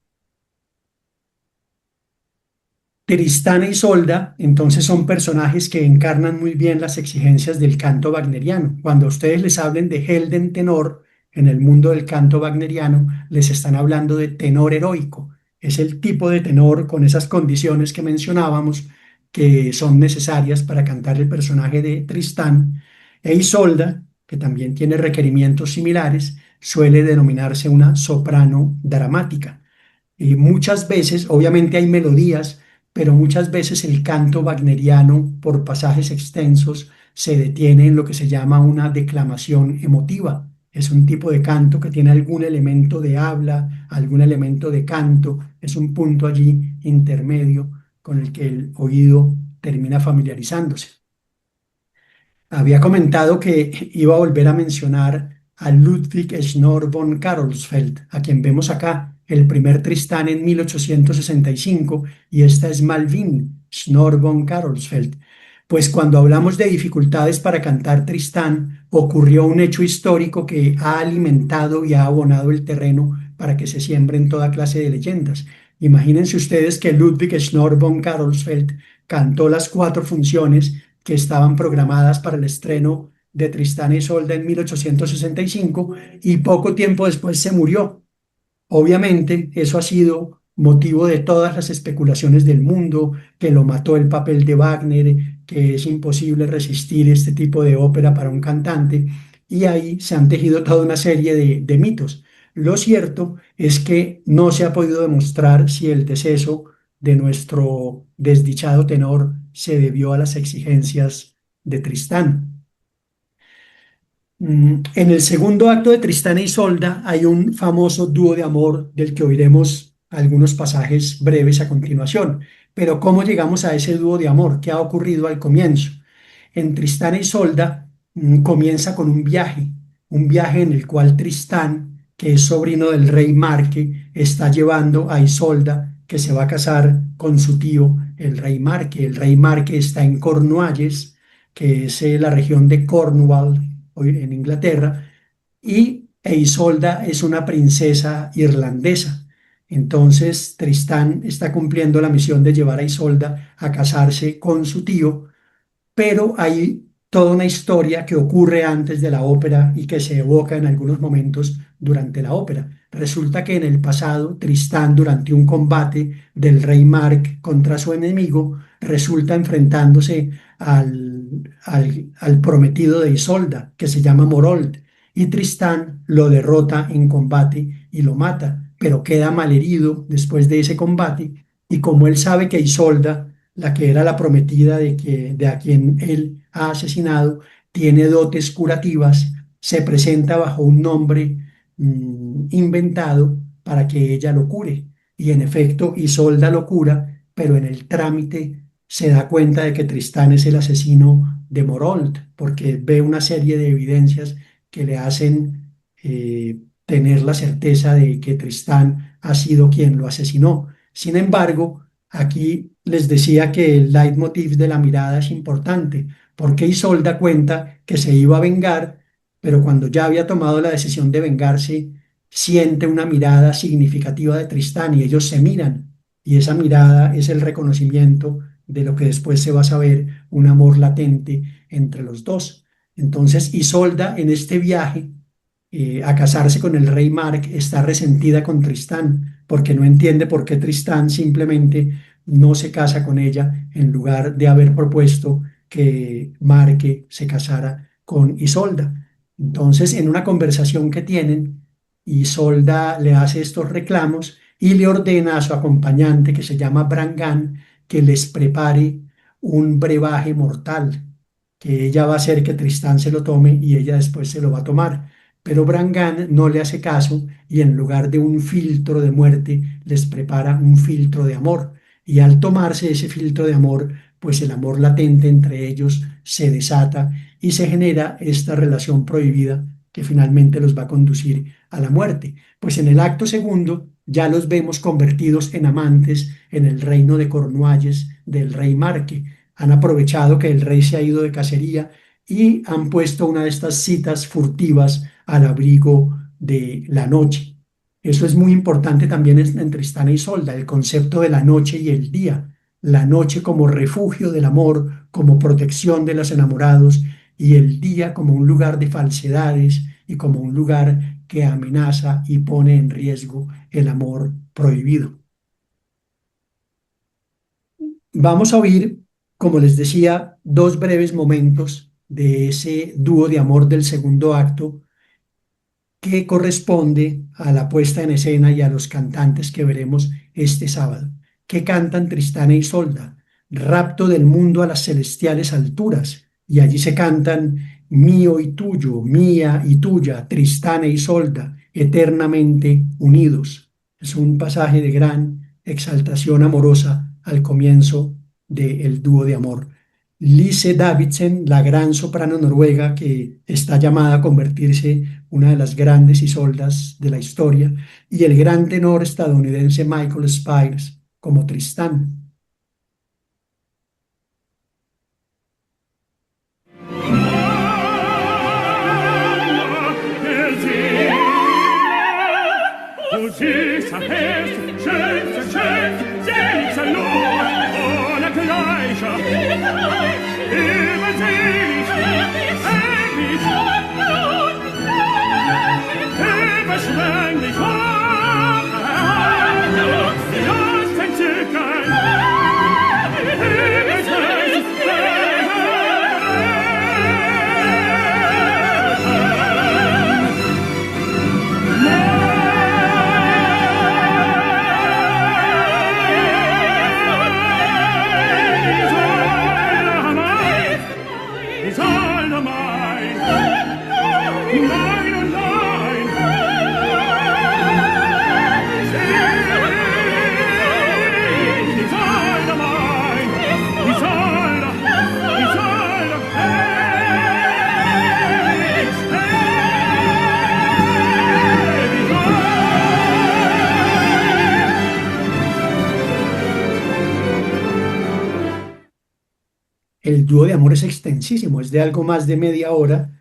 Speaker 1: Tristana y Isolda, entonces, son personajes que encarnan muy bien las exigencias del canto wagneriano. Cuando ustedes les hablen de Helden tenor en el mundo del canto wagneriano, les están hablando de tenor heroico. Es el tipo de tenor con esas condiciones que mencionábamos que son necesarias para cantar el personaje de Tristán. E Isolda, que también tiene requerimientos similares, suele denominarse una soprano dramática. Y muchas veces, obviamente hay melodías, pero muchas veces el canto wagneriano, por pasajes extensos, se detiene en lo que se llama una declamación emotiva. Es un tipo de canto que tiene algún elemento de habla, algún elemento de canto, es un punto allí intermedio con el que el oído termina familiarizándose. Había comentado que iba a volver a mencionar a Ludwig Schnorr von Carolsfeld, a quien vemos acá, el primer Tristán en 1865, y esta es Malvin Schnorr von Carolsfeld. Pues cuando hablamos de dificultades para cantar Tristán, ocurrió un hecho histórico que ha alimentado y ha abonado el terreno para que se siembren toda clase de leyendas. Imagínense ustedes que Ludwig Schnorr von Carolsfeld cantó las cuatro funciones que estaban programadas para el estreno de Tristán y Isolda en 1865 y poco tiempo después se murió. Obviamente, eso ha sido motivo de todas las especulaciones del mundo, que lo mató el papel de Wagner, que es imposible resistir este tipo de ópera para un cantante, y ahí se han tejido toda una serie de mitos. Lo cierto es que no se ha podido demostrar si el deceso de nuestro desdichado tenor se debió a las exigencias de Tristán. En el segundo acto de Tristán e Isolda hay un famoso dúo de amor del que oiremos algunos pasajes breves a continuación. Pero ¿cómo llegamos a ese dúo de amor? ¿Qué ha ocurrido al comienzo? En Tristán e Isolda comienza con un viaje en el cual Tristán, que es sobrino del rey Marque, está llevando a Isolda, que se va a casar con su tío, el rey Marque. El rey Marque está en Cornualles, que es la región de Cornwall, hoy en Inglaterra, y Isolda es una princesa irlandesa. Entonces Tristán está cumpliendo la misión de llevar a Isolda a casarse con su tío, pero hay toda una historia que ocurre antes de la ópera y que se evoca en algunos momentos durante la ópera. Resulta que en el pasado, Tristán, durante un combate del rey Mark contra su enemigo, resulta enfrentándose al prometido de Isolda, que se llama Morold, y Tristán lo derrota en combate y lo mata, pero queda malherido después de ese combate, y como él sabe que Isolda, la que era la prometida de a quien él ha asesinado, tiene dotes curativas, se presenta bajo un nombre inventado para que ella lo cure. Y en efecto, Isolda lo cura, pero en el trámite se da cuenta de que Tristán es el asesino de Morold, porque ve una serie de evidencias que le hacen tener la certeza de que Tristán ha sido quien lo asesinó. Sin embargo, aquí les decía que el leitmotiv de la mirada es importante, porque Isolda cuenta que se iba a vengar, pero cuando ya había tomado la decisión de vengarse, siente una mirada significativa de Tristán y ellos se miran, y esa mirada es el reconocimiento de lo que después se va a saber, un amor latente entre los dos. Entonces, Isolda en este viaje a casarse con el rey Mark, está resentida con Tristán, porque no entiende por qué Tristán simplemente no se casa con ella en lugar de haber propuesto que Mark se casara con Isolda. Entonces, en una conversación que tienen, Isolda le hace estos reclamos y le ordena a su acompañante, que se llama Brangan, que les prepare un brebaje mortal, que ella va a hacer que Tristán se lo tome y ella después se lo va a tomar. Pero Brangan no le hace caso y en lugar de un filtro de muerte, les prepara un filtro de amor. Y al tomarse ese filtro de amor, pues el amor latente entre ellos se desata y se genera esta relación prohibida que finalmente los va a conducir a la muerte. Pues en el acto segundo ya los vemos convertidos en amantes en el reino de Cornualles del rey Marque. Han aprovechado que el rey se ha ido de cacería y han puesto una de estas citas furtivas al abrigo de la noche. Eso es muy importante también en Tristán e Isolda, el concepto de la noche y el día. La noche como refugio del amor, como protección de los enamorados, y el día como un lugar de falsedades y como un lugar que amenaza y pone en riesgo el amor prohibido. Vamos a oír, como les decía, dos breves momentos de ese dúo de amor del segundo acto que corresponde a la puesta en escena y a los cantantes que veremos este sábado, que cantan Tristán e Isolda, rapto del mundo a las celestiales alturas, y allí se cantan mío y tuyo, mía y tuya, Tristán e Isolda, eternamente unidos. Es un pasaje de gran exaltación amorosa al comienzo del dúo de amor. Lise Davidsen, la gran soprano noruega que está llamada a convertirse una de las grandes Isoldas de la historia, y el gran tenor estadounidense Michael Spires como Tristán. El dúo de amor es extensísimo, es de algo más de media hora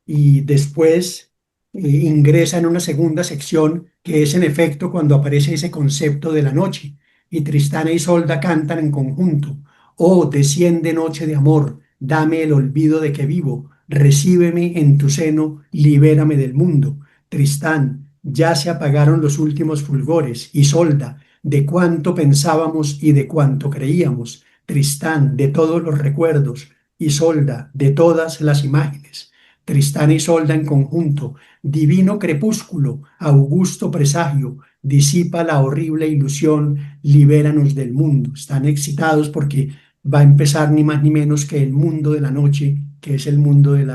Speaker 1: y después ingresa en una segunda sección que es en efecto cuando aparece ese concepto de la noche y Tristán e Isolda cantan en conjunto. Oh, desciende noche de amor, dame el olvido de que vivo, recíbeme en tu seno, libérame del mundo. Tristán, ya se apagaron los últimos fulgores. Isolda, de cuánto pensábamos y de cuánto creíamos. Tristán, de todos los recuerdos. Isolda, de todas las imágenes. Tristán y Isolda en conjunto, divino crepúsculo, augusto presagio, disipa la horrible ilusión, libéranos del mundo. Están excitados porque va a empezar ni más ni menos que el mundo de la noche, que es el mundo de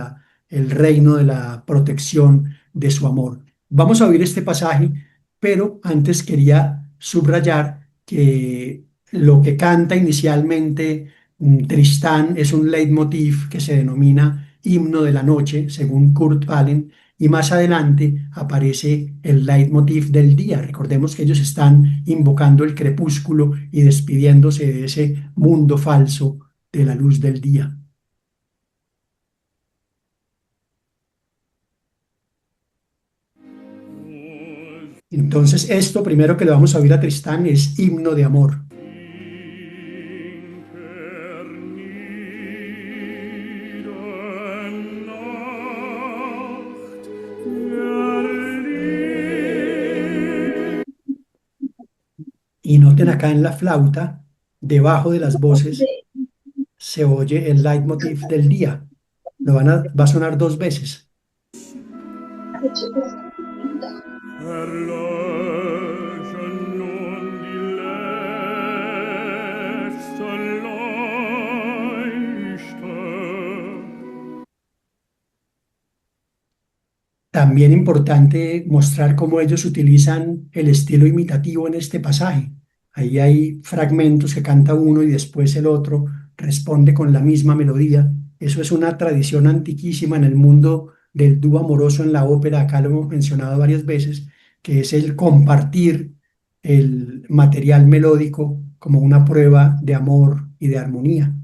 Speaker 1: el reino de la protección de su amor. Vamos a oír este pasaje, pero antes quería subrayar que lo que canta inicialmente Tristán es un leitmotiv que se denomina himno de la noche, según Kurt Weill, y más adelante aparece el leitmotiv del día. Recordemos que ellos están invocando el crepúsculo y despidiéndose de ese mundo falso de la luz del día. Entonces, esto primero que le vamos a oír a Tristán es himno de amor.
Speaker 3: Ja
Speaker 1: Y noten acá en la flauta, debajo de las voces, se oye el leitmotiv del día. Va a sonar dos veces.
Speaker 3: Erlöschen nun die letzten Leuchte.
Speaker 1: También importante mostrar cómo ellos utilizan el estilo imitativo en este pasaje. Ahí hay fragmentos que canta uno y después el otro responde con la misma melodía. Eso es una tradición antiquísima en el mundo del dúo amoroso en la ópera. Acá lo hemos mencionado varias veces, que es el compartir el material melódico como una prueba de amor y de armonía.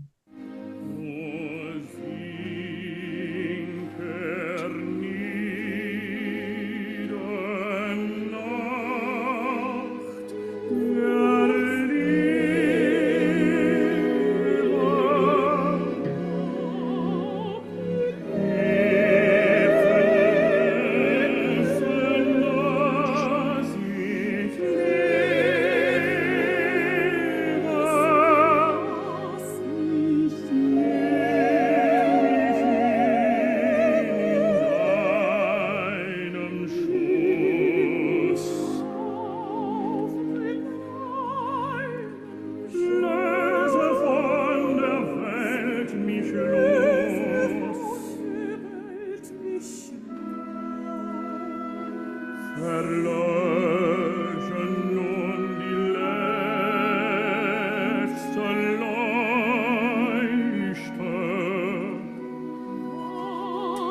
Speaker 3: Erlöschen nun die letzten Leuchte.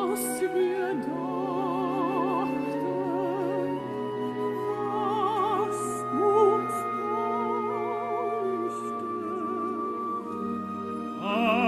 Speaker 3: Was wir dachten, was uns leuchtet. All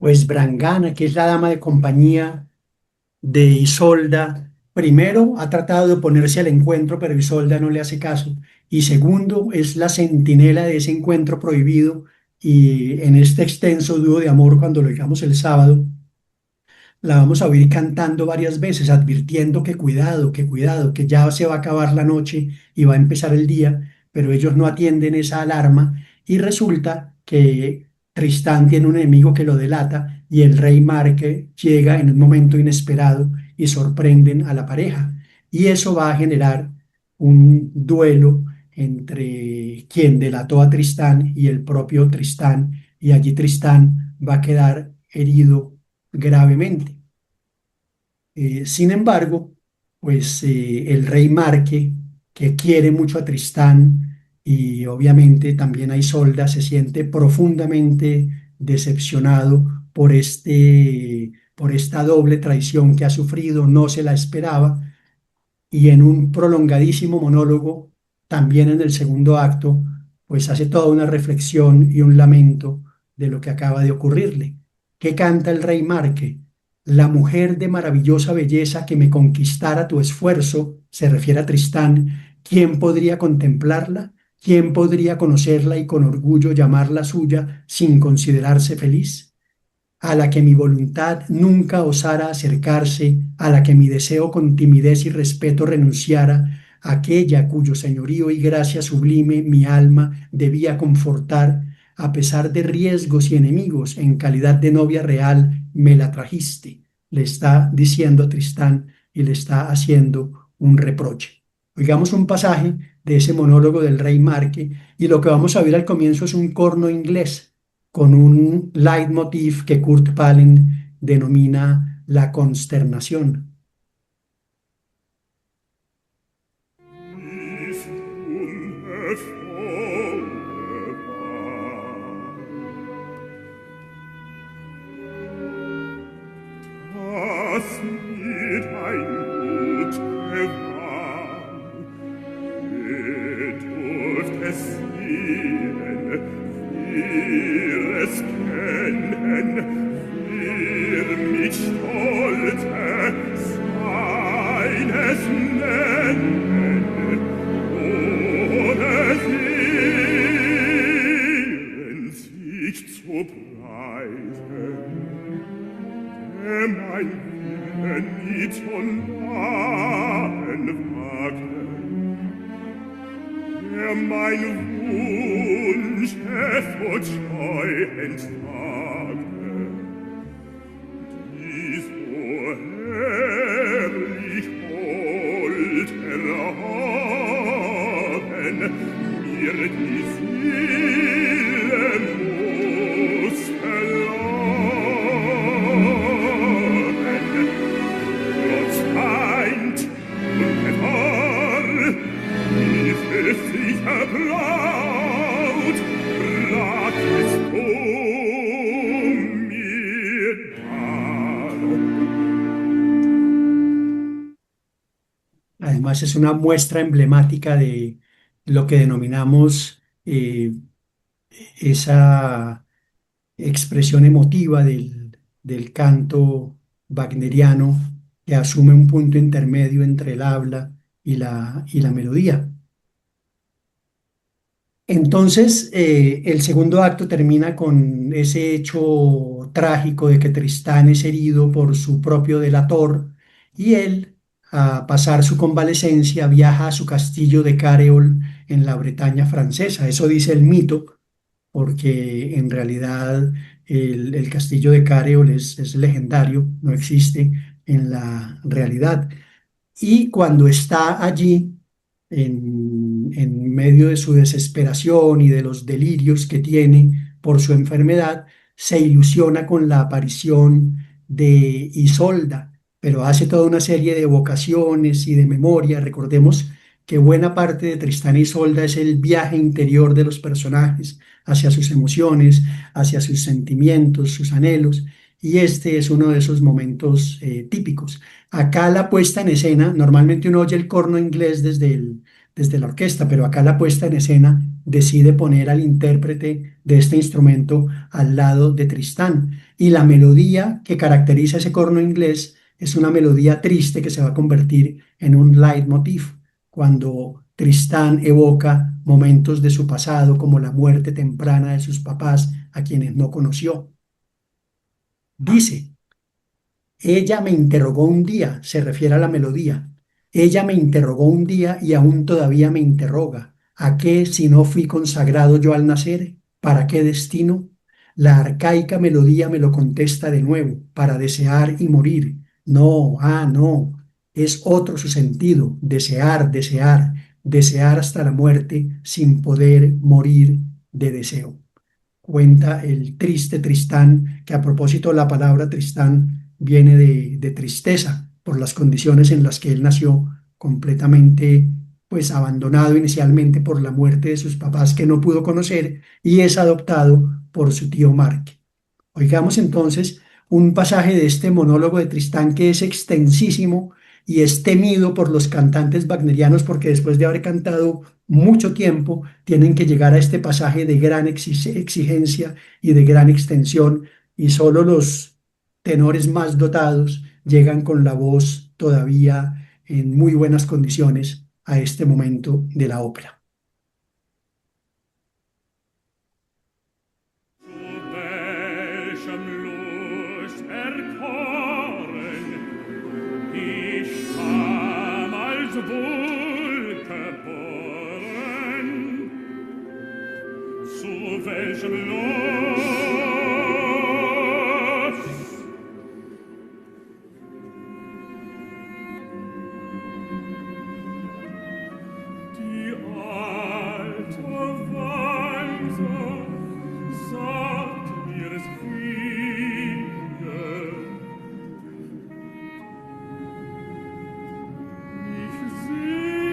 Speaker 1: Pues Brangana, que es la dama de compañía de Isolda, primero ha tratado de oponerse al encuentro, pero Isolda no le hace caso. Y segundo, es la centinela de ese encuentro prohibido. Y en este extenso dúo de amor, cuando lo digamos el sábado, la vamos a oír cantando varias veces, advirtiendo que cuidado, que ya se va a acabar la noche y va a empezar el día, pero ellos no atienden esa alarma y resulta que Tristán tiene un enemigo que lo delata y el rey Marque llega en un momento inesperado y sorprenden a la pareja. Y eso va a generar un duelo entre quien delató a Tristán y el propio Tristán, y allí Tristán va a quedar herido gravemente. Sin embargo, pues el rey Marque, que quiere mucho a Tristán y obviamente también a Isolda, se siente profundamente decepcionado por esta doble traición que ha sufrido, no se la esperaba, y en un prolongadísimo monólogo, también en el segundo acto, pues hace toda una reflexión y un lamento de lo que acaba de ocurrirle. ¿Qué canta el rey Marque? La mujer de maravillosa belleza que me conquistara tu esfuerzo, se refiere a Tristán, ¿quién podría contemplarla? ¿Quién podría conocerla y con orgullo llamarla suya sin considerarse feliz? A la que mi voluntad nunca osara acercarse, a la que mi deseo con timidez y respeto renunciara, aquella cuyo señorío y gracia sublime mi alma debía confortar, a pesar de riesgos y enemigos, en calidad de novia real, me la trajiste. Le está diciendo a Tristán y le está haciendo un reproche. Oigamos un pasaje de ese monólogo del rey Marque y lo que vamos a ver al comienzo es un corno inglés con un leitmotiv que Kurt Palin denomina la consternación.
Speaker 3: wir es kennen, wir mit Stolte seines nennen, ohne Seelen sich zu preisen. Mein Willen nicht von nahen wagte, mein Wunsch vor Scheu enttragte, die so herrlich hold erhaben, mir die Seele muss verlassen. Gott weint und Gefahr, rief es sich erbraut, lag es mir dar.
Speaker 1: Además, es una muestra emblemática de lo que denominamos esa expresión emotiva del canto wagneriano que asume un punto intermedio entre el habla y la melodía. Entonces, el segundo acto termina con ese hecho trágico de que Tristán es herido por su propio delator y él, a pasar su convalecencia, viaja a su castillo de Careol en la Bretaña francesa. Eso dice el mito, porque en realidad el castillo de Careol es legendario, no existe en la realidad. Y cuando está allí, en medio de su desesperación y de los delirios que tiene por su enfermedad, se ilusiona con la aparición de Isolda, pero hace toda una serie de evocaciones y de memoria. Recordemos que buena parte de Tristán y Isolda es el viaje interior de los personajes hacia sus emociones, hacia sus sentimientos, sus anhelos, y este es uno de esos momentos típicos. Acá la puesta en escena, normalmente uno oye el corno inglés desde la orquesta, pero acá la puesta en escena decide poner al intérprete de este instrumento al lado de Tristán. Y la melodía que caracteriza ese corno inglés es una melodía triste que se va a convertir en un leitmotiv cuando Tristán evoca momentos de su pasado, como la muerte temprana de sus papás, a quienes no conoció. Dice: ella me interrogó un día, se refiere a la melodía. Ella me interrogó un día y aún todavía me interroga. ¿A qué si no fui consagrado yo al nacer? ¿Para qué destino? La arcaica melodía me lo contesta de nuevo, para desear y morir. No, no, es otro su sentido, desear, desear, desear hasta la muerte sin poder morir de deseo. Cuenta el triste Tristán, que a propósito la palabra Tristán viene de tristeza por las condiciones en las que él nació, completamente pues abandonado inicialmente por la muerte de sus papás que no pudo conocer y es adoptado por su tío Mark. Oigamos entonces un pasaje de este monólogo de Tristán que es extensísimo y es temido por los cantantes wagnerianos porque después de haber cantado mucho tiempo tienen que llegar a este pasaje de gran exigencia y de gran extensión, y solo los tenores más dotados llegan con la voz todavía en muy buenas condiciones a este momento de la ópera.
Speaker 3: Welchem Los die alte Weise sagt mir es wieder. Ich singe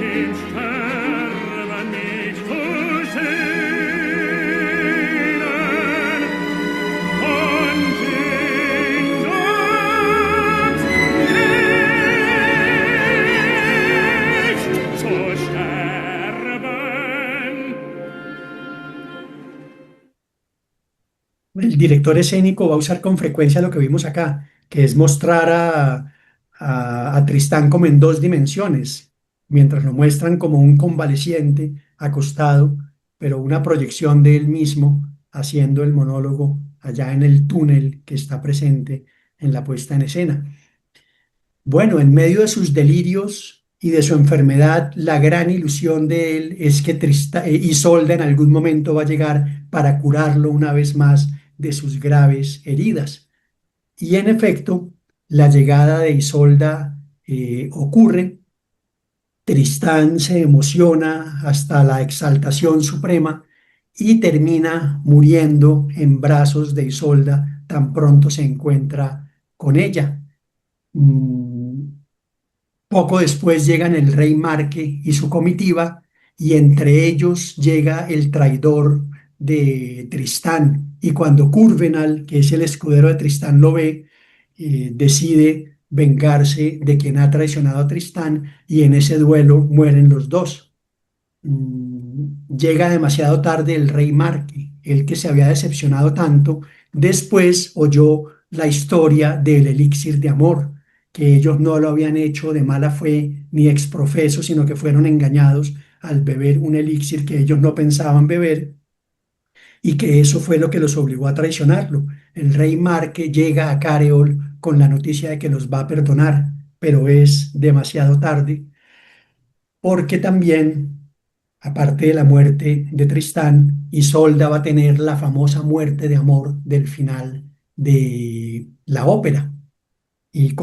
Speaker 3: im Sterben mich zu sehnen und in Gott nicht zu sterben.
Speaker 1: El director escénico va a usar con frecuencia lo que vimos acá, que es mostrar a Tristán como en dos dimensiones, mientras lo muestran como un convaleciente acostado, pero una proyección de él mismo haciendo el monólogo allá en el túnel que está presente en la puesta en escena. Bueno, en medio de sus delirios y de su enfermedad, la gran ilusión de él es que Isolda en algún momento va a llegar para curarlo una vez más de sus graves heridas. Y en efecto, la llegada de Isolda ocurre. Tristán se emociona hasta la exaltación suprema y termina muriendo en brazos de Isolda tan pronto se encuentra con ella. Poco después llegan el rey Marque y su comitiva, y entre ellos llega el traidor de Tristán. Y cuando Curvenal, que es el escudero de Tristán, lo ve, decide vengarse de quien ha traicionado a Tristán, y en ese duelo mueren los dos. Llega demasiado tarde el rey Marque, el que se había decepcionado tanto, después oyó la historia del elixir de amor, que ellos no lo habían hecho de mala fe ni exprofeso, sino que fueron engañados al beber un elixir que ellos no pensaban beber, y que eso fue lo que los obligó a traicionarlo. El rey Marque llega a Careol con la noticia de que los va a perdonar, pero es demasiado tarde, porque también, aparte de la muerte de Tristán, Isolda va a tener la famosa muerte de amor del final de la ópera. Y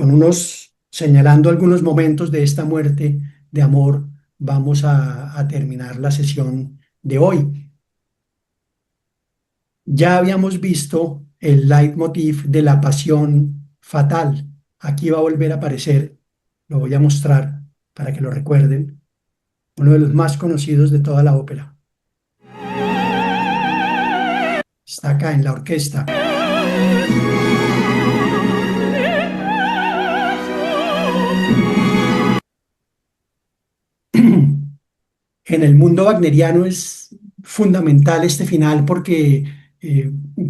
Speaker 1: señalando algunos momentos de esta muerte de amor, vamos a terminar la sesión de hoy. Ya habíamos visto el leitmotiv de la pasión fatal. Aquí va a volver a aparecer, lo voy a mostrar para que lo recuerden, uno de los más conocidos de toda la ópera. Está acá en la orquesta. En el mundo wagneriano es fundamental este final porque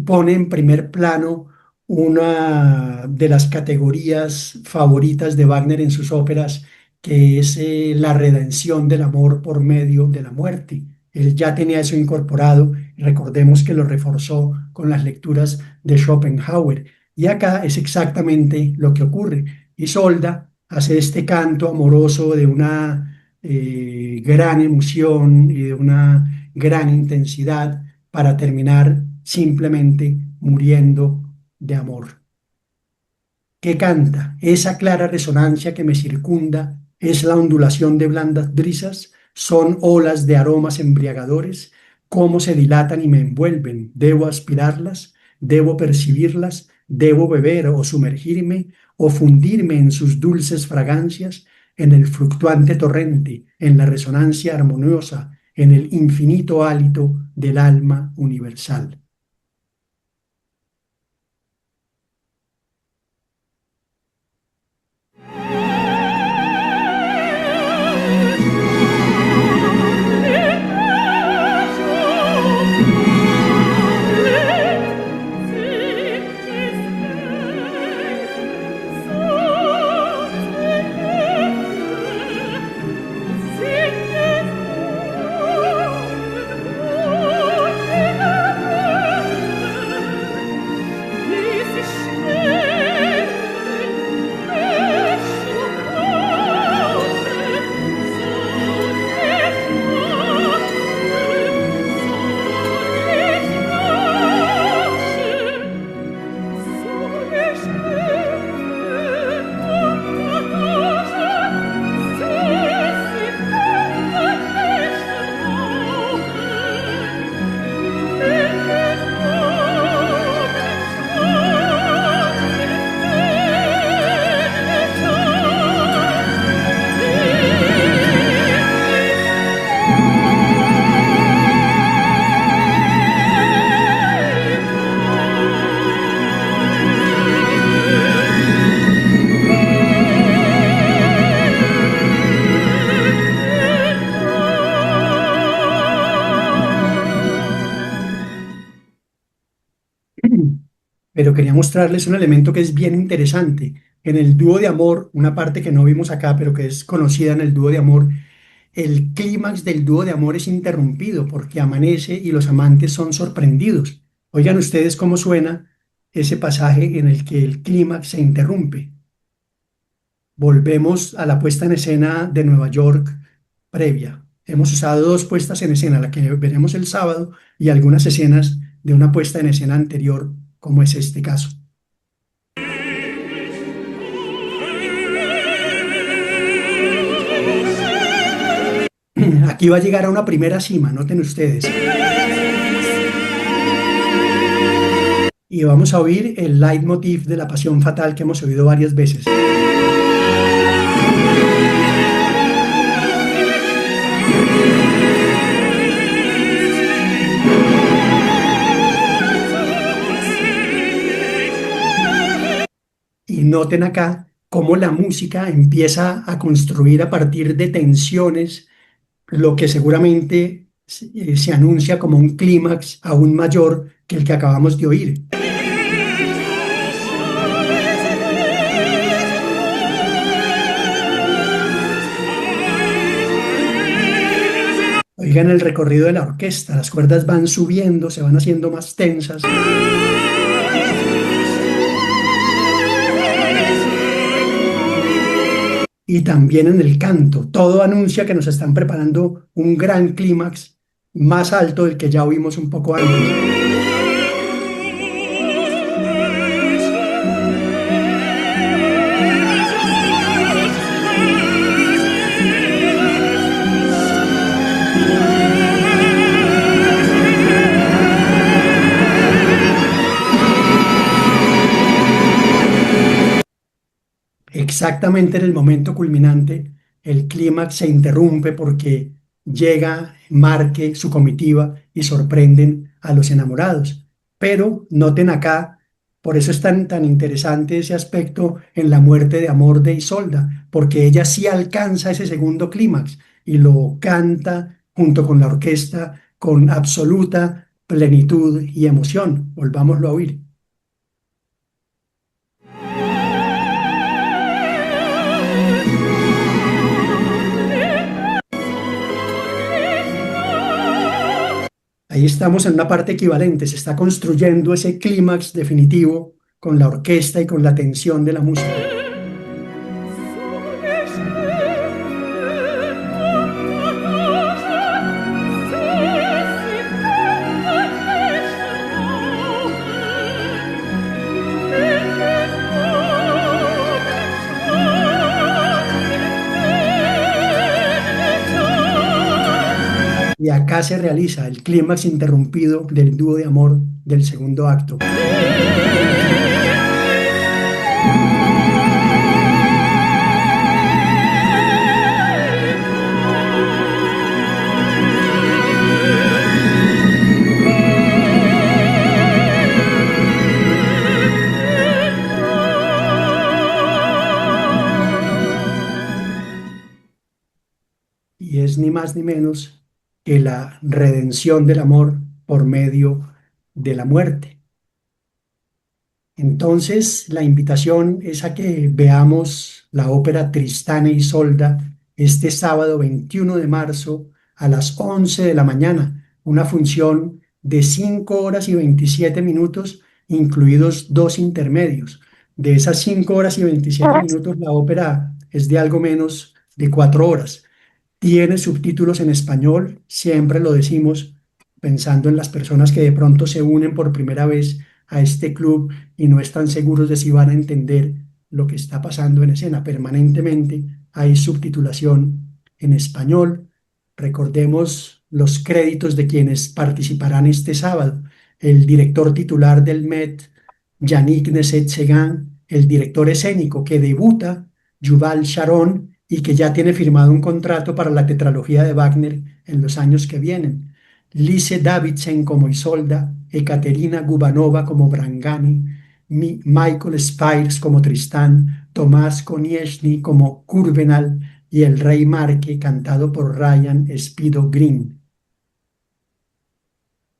Speaker 1: pone en primer plano una de las categorías favoritas de Wagner en sus óperas, que es la redención del amor por medio de la muerte. Él ya tenía eso incorporado, recordemos que lo reforzó con las lecturas de Schopenhauer. Y acá es exactamente lo que ocurre. Isolda hace este canto amoroso de una gran emoción y de una gran intensidad para terminar simplemente muriendo de amor. ¿Qué canta? Esa clara resonancia que me circunda es la ondulación de blandas brisas, son olas de aromas embriagadores, cómo se dilatan y me envuelven. Debo aspirarlas, debo percibirlas, debo beber o sumergirme o fundirme en sus dulces fragancias, en el fluctuante torrente, en la resonancia armoniosa, en el infinito hálito del alma universal. pero quería mostrarles un elemento que es bien interesante. En el dúo de amor, una parte que no vimos acá, pero que es conocida en el dúo de amor, el clímax del dúo de amor es interrumpido porque amanece y los amantes son sorprendidos. Oigan ustedes cómo suena ese pasaje en el que el clímax se interrumpe. Volvemos a la puesta en escena de Nueva York previa. Hemos usado dos puestas en escena, la que veremos el sábado y algunas escenas de una puesta en escena anterior, como es este caso. Aquí va a llegar a una primera cima, noten ustedes. Y vamos a oír el leitmotiv de la Pasión Fatal que hemos oído varias veces. Y noten acá cómo la música empieza a construir a partir de tensiones lo que seguramente se anuncia como un clímax aún mayor que el que acabamos de oír. Oigan el recorrido de la orquesta, las cuerdas van subiendo, se van haciendo más tensas. Y también en el canto, todo anuncia que nos están preparando un gran clímax más alto del que ya oímos un poco antes. Exactamente en el momento culminante, el clímax se interrumpe porque llega Marque, su comitiva, y sorprenden a los enamorados. Pero noten acá, por eso es tan interesante ese aspecto en la muerte de amor de Isolda, porque ella sí alcanza ese segundo clímax y lo canta junto con la orquesta con absoluta plenitud y emoción. Volvámoslo a oír. Ahí estamos en una parte equivalente, se está construyendo ese clímax definitivo con la orquesta y con la tensión de la música. Y acá se realiza el clímax interrumpido del dúo de amor del segundo acto. Y es ni más ni menos que la redención del amor por medio de la muerte. Entonces, la invitación es a que veamos la ópera Tristán e Isolda este sábado 21 de marzo a las 11 de la mañana, una función de 5 horas y 27 minutos, incluidos dos intermedios. De esas 5 horas y 27 minutos, la ópera es de algo menos de 4 horas. Tiene subtítulos en español, siempre lo decimos, pensando en las personas que de pronto se unen por primera vez a este club y no están seguros de si van a entender lo que está pasando en escena. Permanentemente hay subtitulación en español. Recordemos los créditos de quienes participarán este sábado. El director titular del Met, Yannick Nézet-Séguin, el director escénico que debuta, Yuval Sharon, y que ya tiene firmado un contrato para la tetralogía de Wagner en los años que vienen. Lise Davidsen como Isolda, Ekaterina Gubanova como Brangani, Michael Spires como Tristán, Tomás Konieczny como Kurvenal y el Rey Marque cantado por Ryan Spido Green.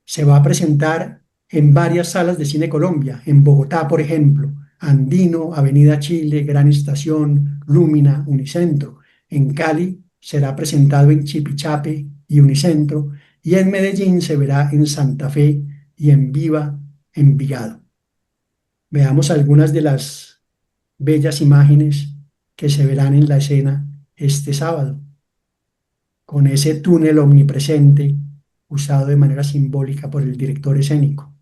Speaker 1: Se va a presentar en varias salas de Cine Colombia, en Bogotá, por ejemplo, Andino, Avenida Chile, Gran Estación, Lúmina, Unicentro. En Cali será presentado en Chipichape y Unicentro, y en Medellín se verá en Santa Fe y en Viva, Envigado. Veamos algunas de las bellas imágenes que se verán en la escena este sábado, con ese túnel omnipresente usado de manera simbólica por el director escénico.